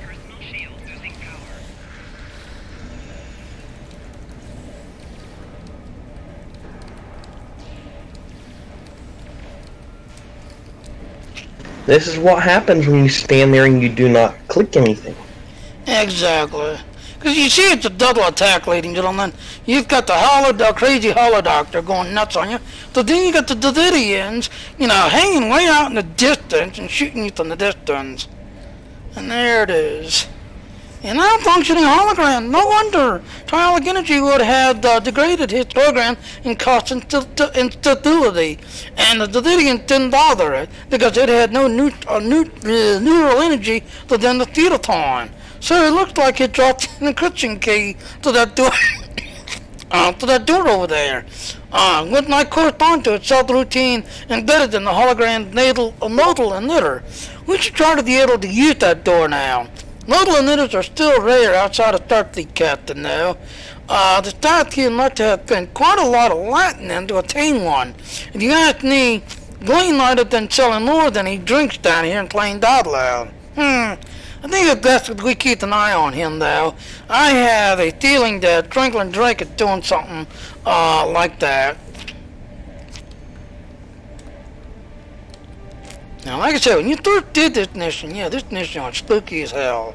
Personal shield losing power. This is what happens when you stand there and you do not click anything. Exactly. Because you see it's a double attack, ladies and gentlemen. You've got the crazy Hollow Doctor going nuts on you. But then you got the Davidians, you know, hanging way out in the distance and shooting you from the distance. And there it is. And now functioning hologram. No wonder Trialic Energy would have degraded his program and caused instability. And the Davidians didn't bother it because it had no neural energy other than the Theaton. So it looked like it dropped an encryption key to that door, to that door over there. Would not correspond to its self-routine embedded in the hologram nodal emitter. We should try to be able to use that door now. Nodal emitters are still rare outside of Starfleet, Captain, though. The Starfleet must have spent quite a lot of Latinum to attain one. If you ask me, Blaine might have been selling more than he drinks down here in Plain Dodlow. I think it's best that we keep an eye on him, though. I have a feeling that Franklin Drake is doing something like that. Now, like I said, when you first did this mission, yeah, this mission was spooky as hell.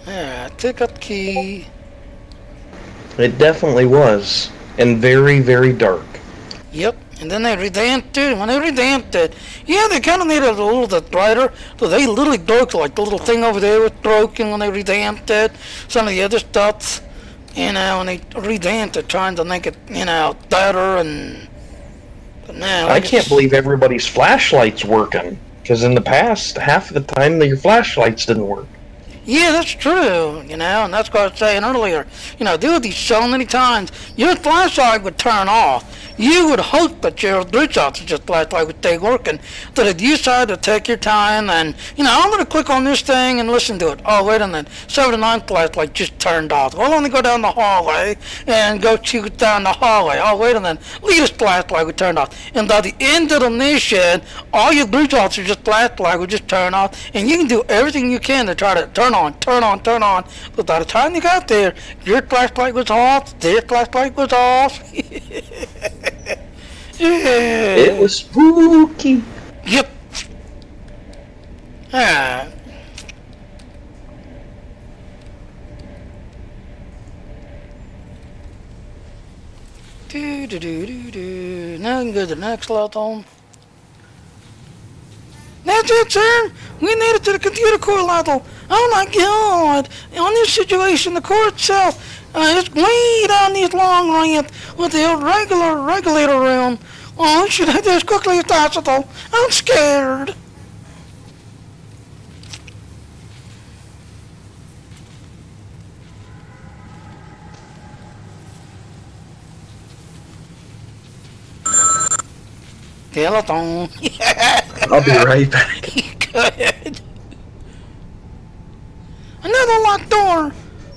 Yeah, take up key. It definitely was. And very, very dark. Yep, and then they revamped it. When they revamped it, yeah, they kind of made it a little bit brighter. So they literally broke, like the little thing over there was broken when they revamped it. Some of the other stuff, you know, when they revamped it, trying to make it, you know, better and... Now, I can't believe everybody's flashlight's working. Because in the past, half of the time, your flashlights didn't work. Yeah, that's true, you know, and that's what I was saying earlier. You know, there would be so many times your flashlight would turn off. you would hope that your bridge officer just like would stay working. That if you decide to take your time and, you know, I'm going to click on this thing and listen to it. Oh, wait a minute. 79th flashlight just turned off. Well, let me go down the hallway and go shoot down the hallway. Oh, wait a minute. Latest flashlight would turn off. And by the end of the mission, all your bridge officers just flashlight would just turn off. And you can do everything you can to try to turn on. But by the time you got there, your flashlight was off, their flashlight was off. Yeah. It was spooky. Yep. Alright. Now we can go to the next level. That's it, sir. We made it to the computer core level. Oh my god. On this situation, the core itself is way down this long ramp with the irregular regulator room. Oh, we should head there as quickly as possible. I'm scared. Telephone. I'll be right back. Good. Another locked door.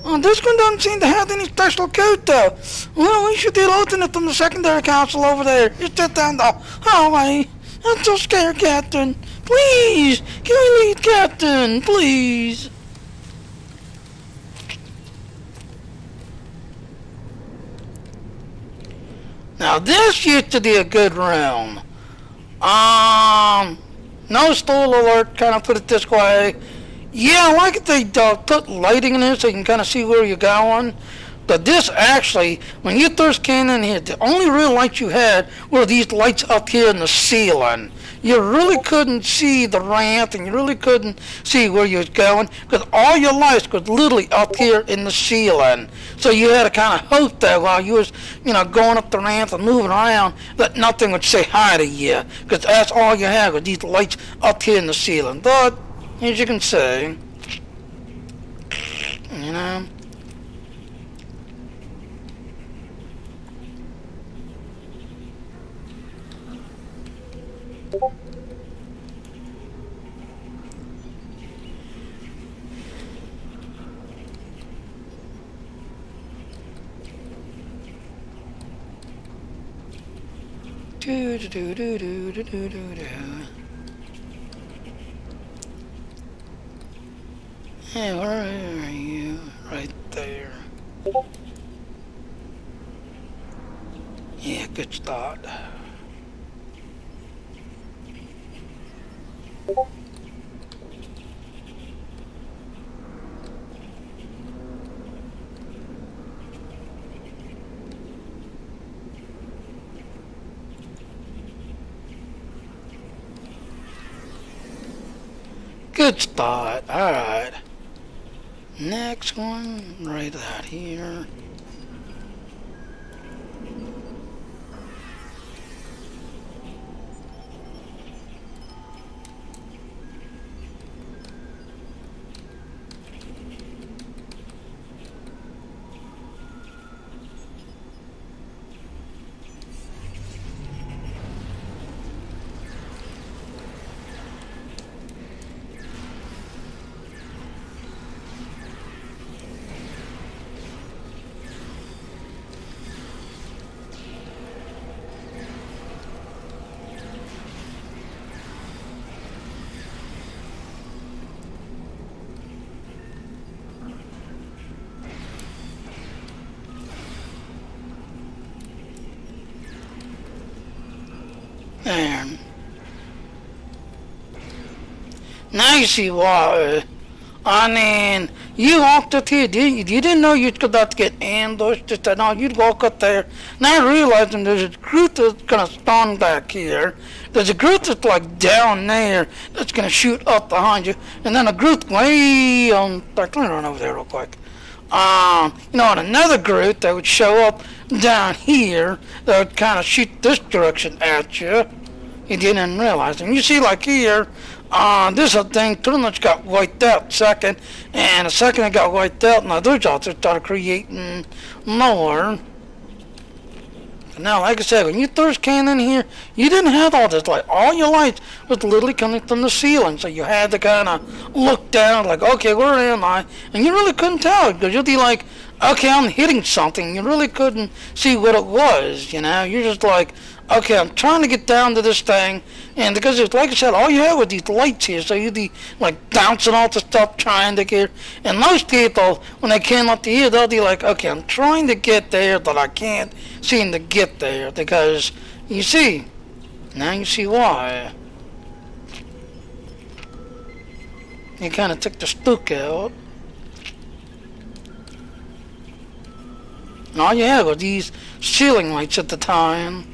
Oh, this one doesn't seem to have any special code though. Well, we should be looking it from the secondary console over there. Just sit down the hallway. I'm so scared, Captain. Please, can we leave, Captain? Please. Now this used to be a good room. No stall alert, kind of put it this way. Yeah, I like it they put lighting in here so you can kind of see where you're going. But this actually, when you first came in here, the only real lights you had were these lights up here in the ceiling. You really couldn't see the ramp and you really couldn't see where you was going because all your lights was literally up here in the ceiling. So you had to kind of hope that while you was, you know, going up the ramp and moving around that nothing would say hi to you because that's all you had was these lights up here in the ceiling. But as you can see, you know. Do do do do do do do do do. Hey, where are you? Right there. Yeah, good start. Good start. Alright. Next one, right out here. There. Now you see why. I mean, you walked up here, you didn't know you'd about to get ambushed. Just no, you'd walk up there. Now realizing there's a group that's gonna spawn back here. There's a group that's like down there that's gonna shoot up behind you, and then a group way on. Let me run over there real quick. You know, and another group that would show up down here that would kind of shoot this direction at you. You didn't realize. And you see, like here, this thing pretty much got wiped out second, and the second it got wiped out, now those also started creating more. Now, like I said, when you first came in here, you didn't have all this light. All your light was literally coming from the ceiling, so you had to kind of look down, like, okay, where am I? And you really couldn't tell, because you'd be like, okay, I'm hitting something. You really couldn't see what it was, you know? You're just like, okay, I'm trying to get down to this thing, and because it's like I said, all you had was these lights here, so you'd be like bouncing off the stuff trying to get. And most people, when they came up to here, they'll be like, okay, I'm trying to get there, but I can't seem to get there because you see, now you see why. You kind of took the spook out. And all you had was these ceiling lights at the time.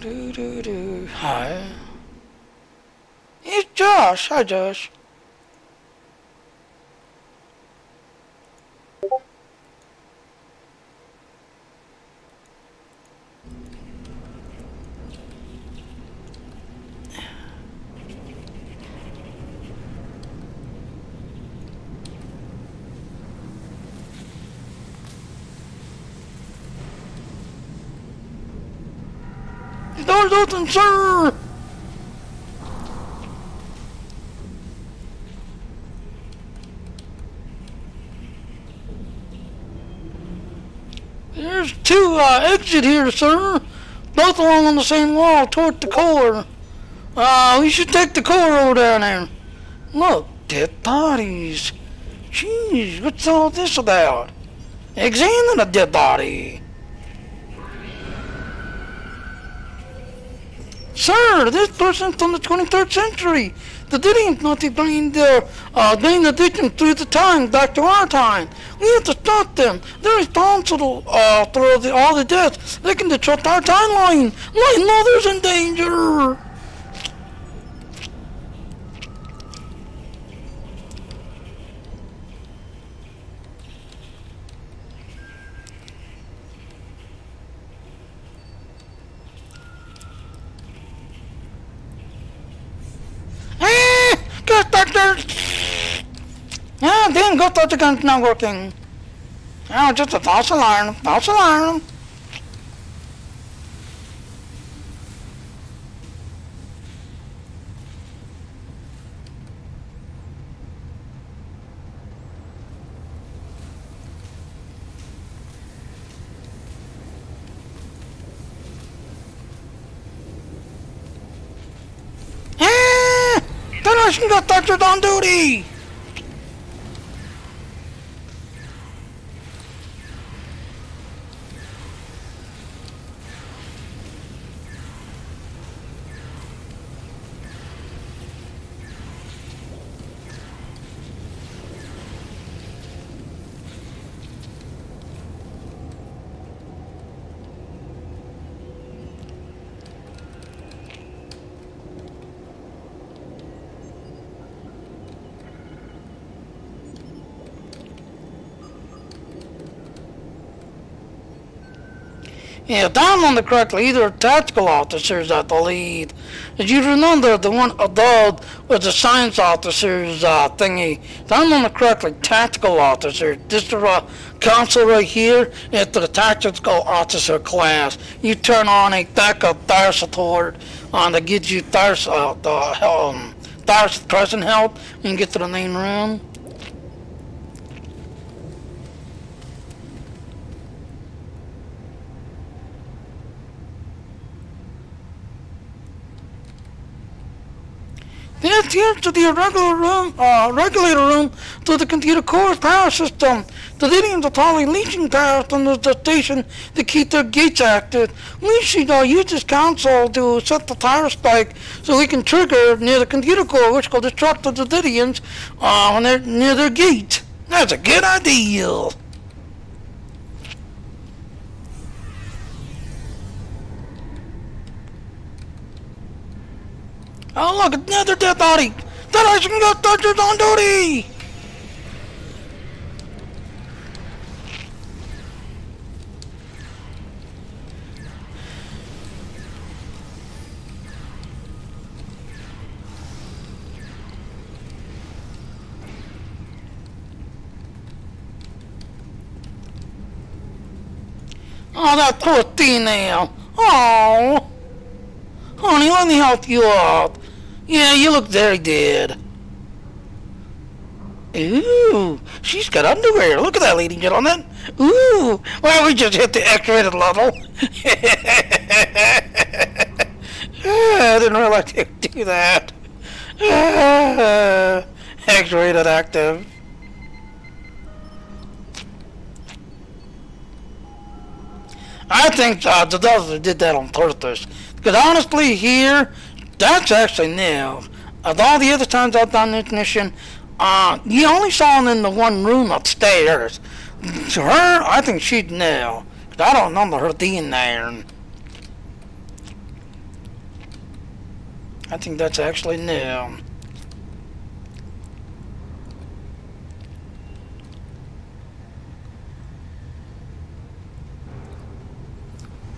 Hi. It's Josh. Hi, Josh. The door's open, sir! There's two exit here, sir. Both along on the same wall toward the core. We should take the core over down there. Look, dead bodies. Jeez, what's all this about? Examine a dead body. Sir, this person's from the 23rd century. The Didians not to bring their the victims through the time back to our time. We have to stop them. They're responsible for all the deaths. They can disrupt our timeline. My mother's in danger. Yeah, then go touch the gun's not working. Oh, just a false alarm. False alarm. Federation got doctors on duty! Yeah, down on the correctly, either tactical officers at the lead. As you remember, the one above was the science officers thingy. Down on the correctly, tactical officer. This is a console right here. After the tactical officer class, you turn on a backup fire support that gives you fire suppression help when you get to the main room. That's here to the regulator room to the computer core's power system. The Lydians are probably leeching power from the station to keep their gates active. We should use this console to set the tire spike so we can trigger near the computer core, which will disrupt the Lydians when they're near their gate. That's a good idea. Oh look, another dead body! Federation got doctors on duty! Oh, that poor thing now. Oh. Honey, let me help you out. Yeah, you look very dead. Ooh, she's got underwear. Look at that, ladies and gentlemen. Ooh, well, we just hit the X-rated level. I didn't realize they could do that. X-rated active. I think the developer did that on purpose. Because honestly, here, that's actually new. Of all the other times I've done this mission, you only saw them in the one room upstairs. To her, I think she'd new. Because I don't remember her being there. I think that's actually new.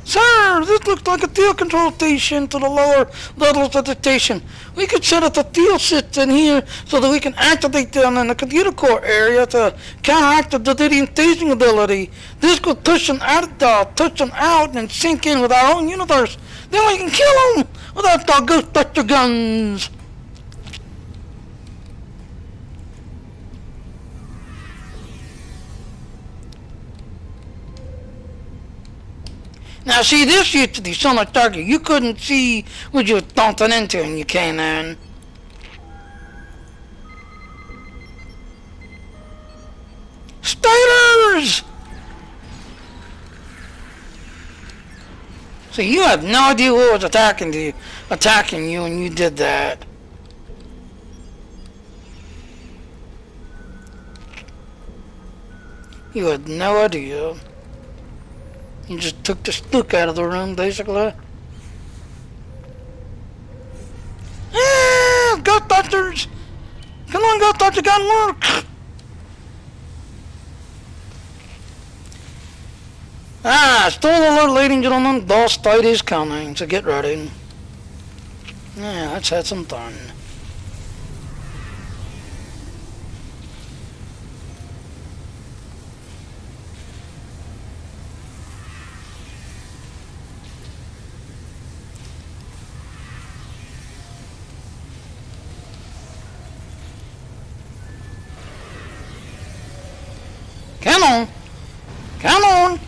Sir, this looks like a field control station to the lower levels of the station. We could set up the field system here so that we can activate them in the computer core area to counteract the Davidian staging ability. This could push them out and sink in with our own universe. Then we can kill them without our Ghostbuster guns. Now see, this used to be so much darker. You couldn't see what you were bumping into when you came in. Spiders! So you have no idea what was attacking you when you did that. You had no idea. You just took the spook out of the room, basically. Ah, Ghostbusters! Come on, Ghostbusters, gotta work! Still alert, ladies and gentlemen. Boss fight is coming, so get ready. Yeah, let's have some fun. Come on! Come on!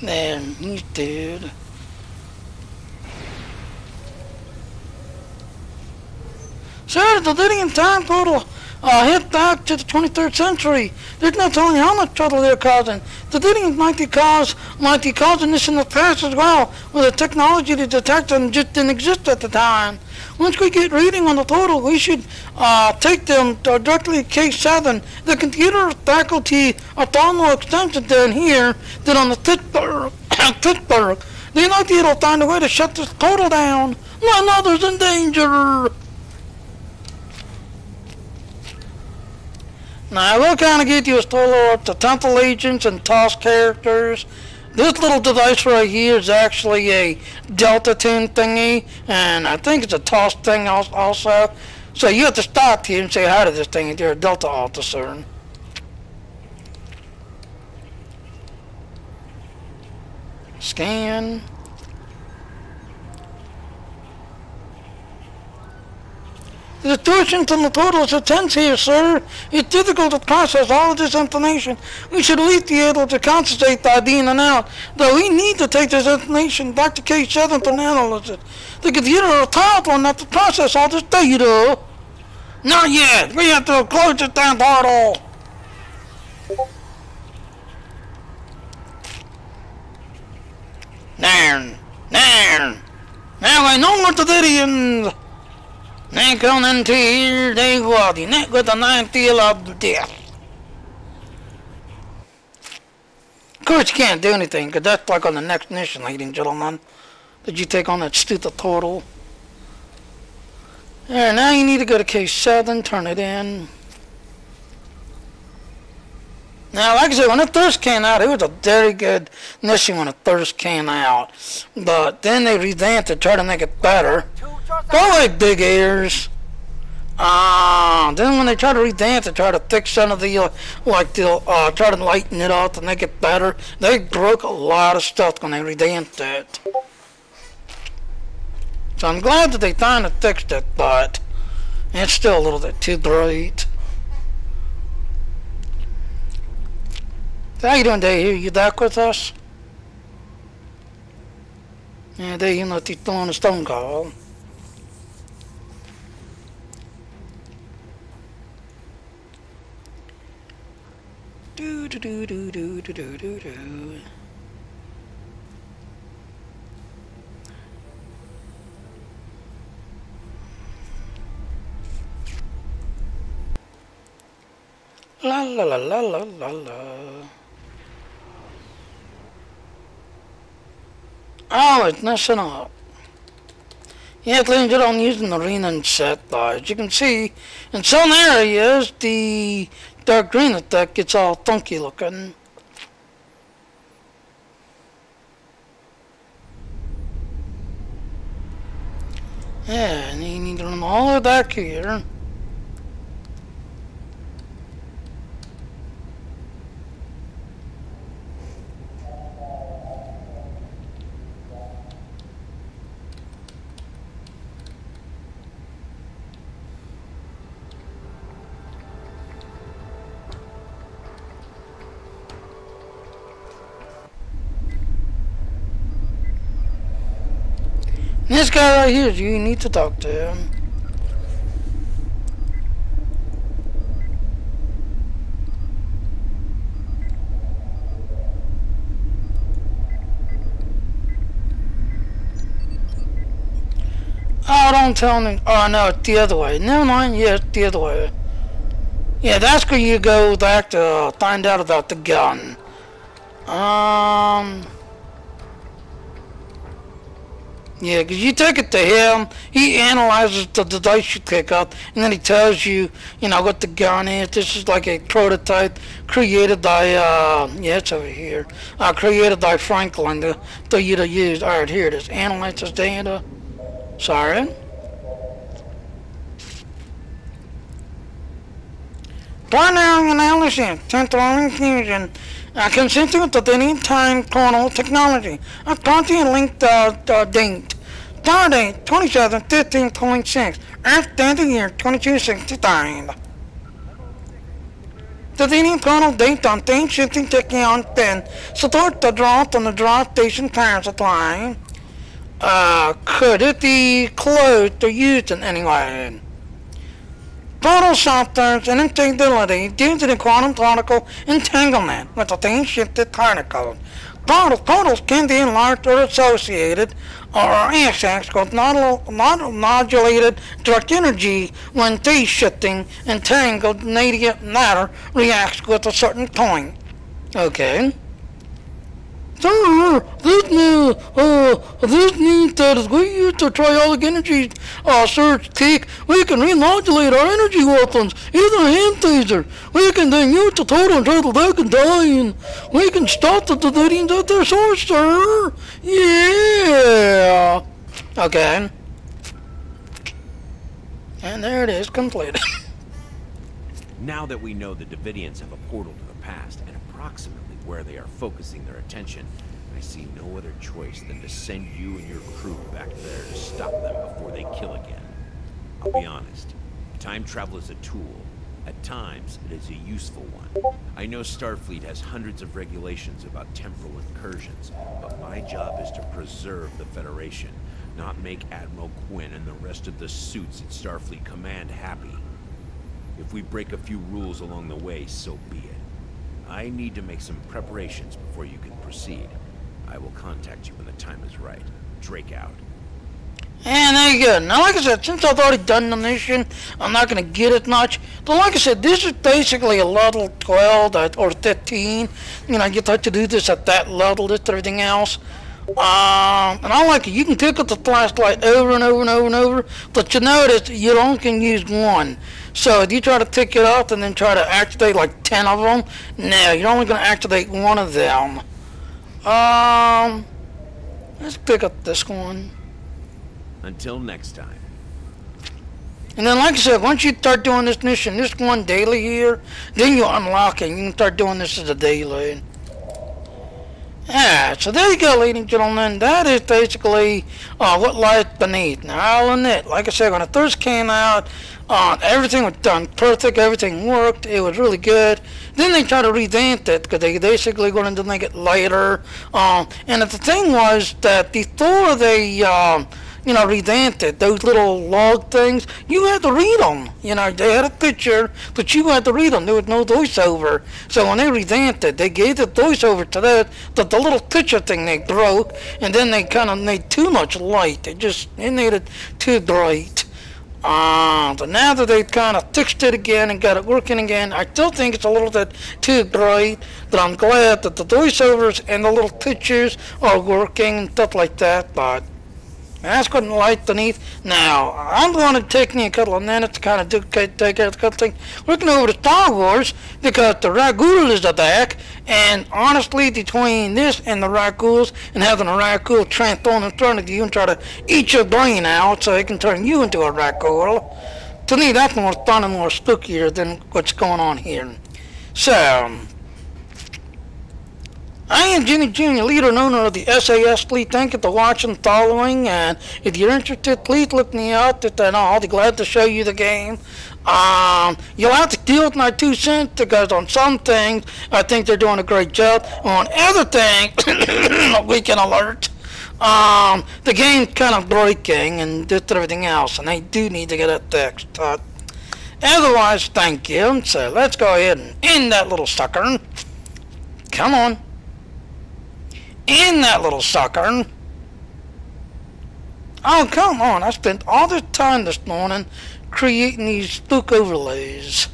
There, he's dead. Sir, the Lydian time portal hit back to the 23rd century. There's no telling how much trouble they're causing. The Lydians might be causing this in the past as well, with the technology to detect them just didn't exist at the time. Once we get reading on the portal, we should take them directly to Case 7. The computer faculty are far more extensive than here than on the Pittsburgh. They might be able to find a way to shut this portal down. None others in danger. Now, I will kind of give you a spoiler of the Temple agents and TOS characters. This little device right here is actually a Delta 10 thingy, and I think it's a TOS thing also. So you have to stop here and say hi to this thing if you're a Delta officer. Scan. The distortion from the portal is intense here, sir. It's difficult to process all of this information. We should at least be able to concentrate by being in and out, though we need to take this information back to K7 for analysis. The computer is powerful enough to process all this data. Not yet. We have to close this damn portal. There. Now I know what the Davidians. They come into here, they go the net with the ninth deal of death. Of course, you can't do anything, because that's like on the next mission, ladies and gentlemen. Did you take on that stupid turtle? Alright, now you need to go to case 7, turn it in. Now, like I said, when it first came out, it was a very good mission when it first came out. But then they revamped it, tried to make it better. Go away, big ears. Then when they tried to revamp it, tried to fix some of the, try to lighten it up to make it better, they broke a lot of stuff when they revamped it. So I'm glad that they finally fixed it, but it's still a little bit too bright. So how you doing, Deihu? You back with us? Yeah, Deihu not still on the stone call. Do do do do do do do do do. La la la la la la la. Oh, it's messing up. Yeah, ladies and gentlemen, I'm using the arena and set. As you can see, in some areas, the dark green effect gets all funky looking. Yeah, and you need to run all the way back here. This guy right here, you need to talk to him. Oh, don't tell me. Oh, no, it's the other way. Never mind. Yeah, it's the other way. Yeah, that's where you go back to find out about the gun. Yeah, because you take it to him, he analyzes the device you pick up, and then he tells you, you know, what the gun is. This is like a prototype created by, yeah, it's over here. Created by Franklin for you to use. Alright, here it is. Analyze this data. Sorry. Binary analysis, central infusion, consistent with any time kernel technology. A content linked date. Start date 27/15.6. Earth standing year 2265. The dating kernel date on thing shifting ticking on 10. Support the draft on the draft station power supply. Could it be closed or used in any way? Total software's instability due to the quantum particle entanglement with the thing-shifted particle. Particles can be enlarged or associated or accessed with modulated direct energy when phase-shifting entangled native matter reacts with a certain point. Okay. Sir, this means that as we use the triodic energy surge peak, we can remodulate our energy weapons, even a hand taser. We can then use the total and turtle back and die, and we can stop the Davidians at their source, sir. Yeah. Okay. And there it is, completed. Now that we know the Davidians have a portal to the past and approximately where they are focusing their attention, I see no other choice than to send you and your crew back there to stop them before they kill again. I'll be honest, time travel is a tool. At times, it is a useful one. I know Starfleet has hundreds of regulations about temporal incursions, but my job is to preserve the Federation, not make Admiral Quinn and the rest of the suits at Starfleet Command happy. If we break a few rules along the way, so be it. I need to make some preparations before you can proceed. I will contact you when the time is right. Drake out. And there you go. Now, like I said, since I've already done the mission, I'm not going to get it much. But like I said, this is basically a level 12 or 15. You know, you have to do this at that level, this and everything else. And I like it. You can pick up the flashlight over and over and over and over, but you notice you only can use one. So if you try to pick it up and then try to activate like 10 of them, no, you're only going to activate one of them. Let's pick up this one. Until next time. And then, like I said, once you start doing this mission, this one daily here, then you unlock it. You can start doing this as a daily. Yeah, so there you go, ladies and gentlemen. That is basically what lies beneath. Now, I'll admit, like I said, when it first came out, everything was done perfect. Everything worked. It was really good. Then they tried to revamp it because they basically wanted to make it lighter. And the thing was that before they you know, revamped it, those little log things, you had to read them. You know, they had a picture, but you had to read them. There was no voiceover. So when they revamped it, they gave the voiceover to that, but the little picture thing they broke, and then they kind of made too much light. It made it too bright. But now that they've kind of fixed it again and got it working again, I still think it's a little bit too bright, but I'm glad that the voiceovers and the little pictures are working and stuff like that, but that's got the light beneath. Now, I'm going to take me a couple of minutes to kind of take care of a couple things. Looking over to Star Wars, because the Ragouls are back, and honestly, between this and the Ragouls, and having a Ragul transform in front of you and try to eat your brain out so it can turn you into a Ragul, to me, that's more fun and more spookier than what's going on here. So, I am Jimmy Jr., leader and owner of the SAS fleet. Thank you for watching and following, and if you're interested, please look me up, and I'll be glad to show you the game. You'll have to deal with my 2 cents, because on some things, I think they're doing a great job. On other things, weekend alert, the game's kind of breaking and just everything else, and they do need to get it fixed. Otherwise, thank you. So let's go ahead and end that little sucker. Come on. In that little sucker. Oh, come on. I spent all this time this morning creating these spook overlays.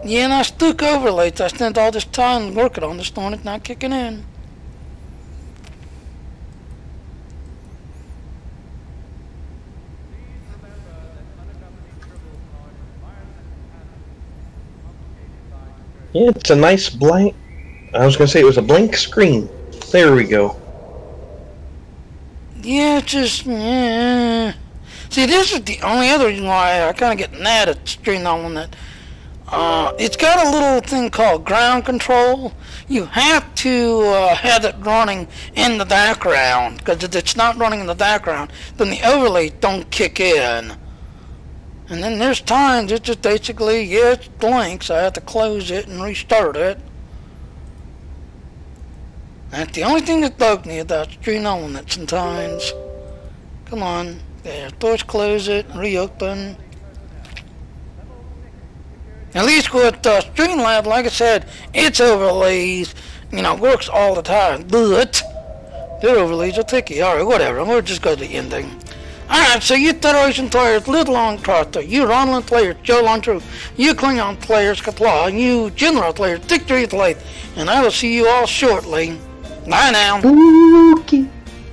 Yeah, and I spook overlays. I spent all this time working on this morning, not kicking in. Yeah, it's a nice blank. I was going to say it was a blank screen. There we go. Yeah, it's just, yeah. See, this is the only other reason why I kind of get mad at Stream on that. It's got a little thing called ground control. You have to have it running in the background, because if it's not running in the background, then the overlays don't kick in. And then there's times it's just basically, yeah, it's blank, so I have to close it and restart it. That's the only thing that bugs me about Stream Elements sometimes. Come on, there, first close it, reopen. At least with Streamlab, like I said, its overlays, you know, works all the time. But their overlays are tricky. Alright, whatever. We'll just go to the ending. Alright, so you Federation players, live long Carter. You Romulan players, Joe Long True. You Klingon players, Katla. You General players, Victory is late. And I will see you all shortly. Bye now. Spooky.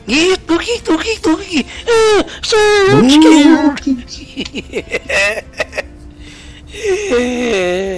Yeah, spooky, spooky, spooky. So I'm scared. Yeah.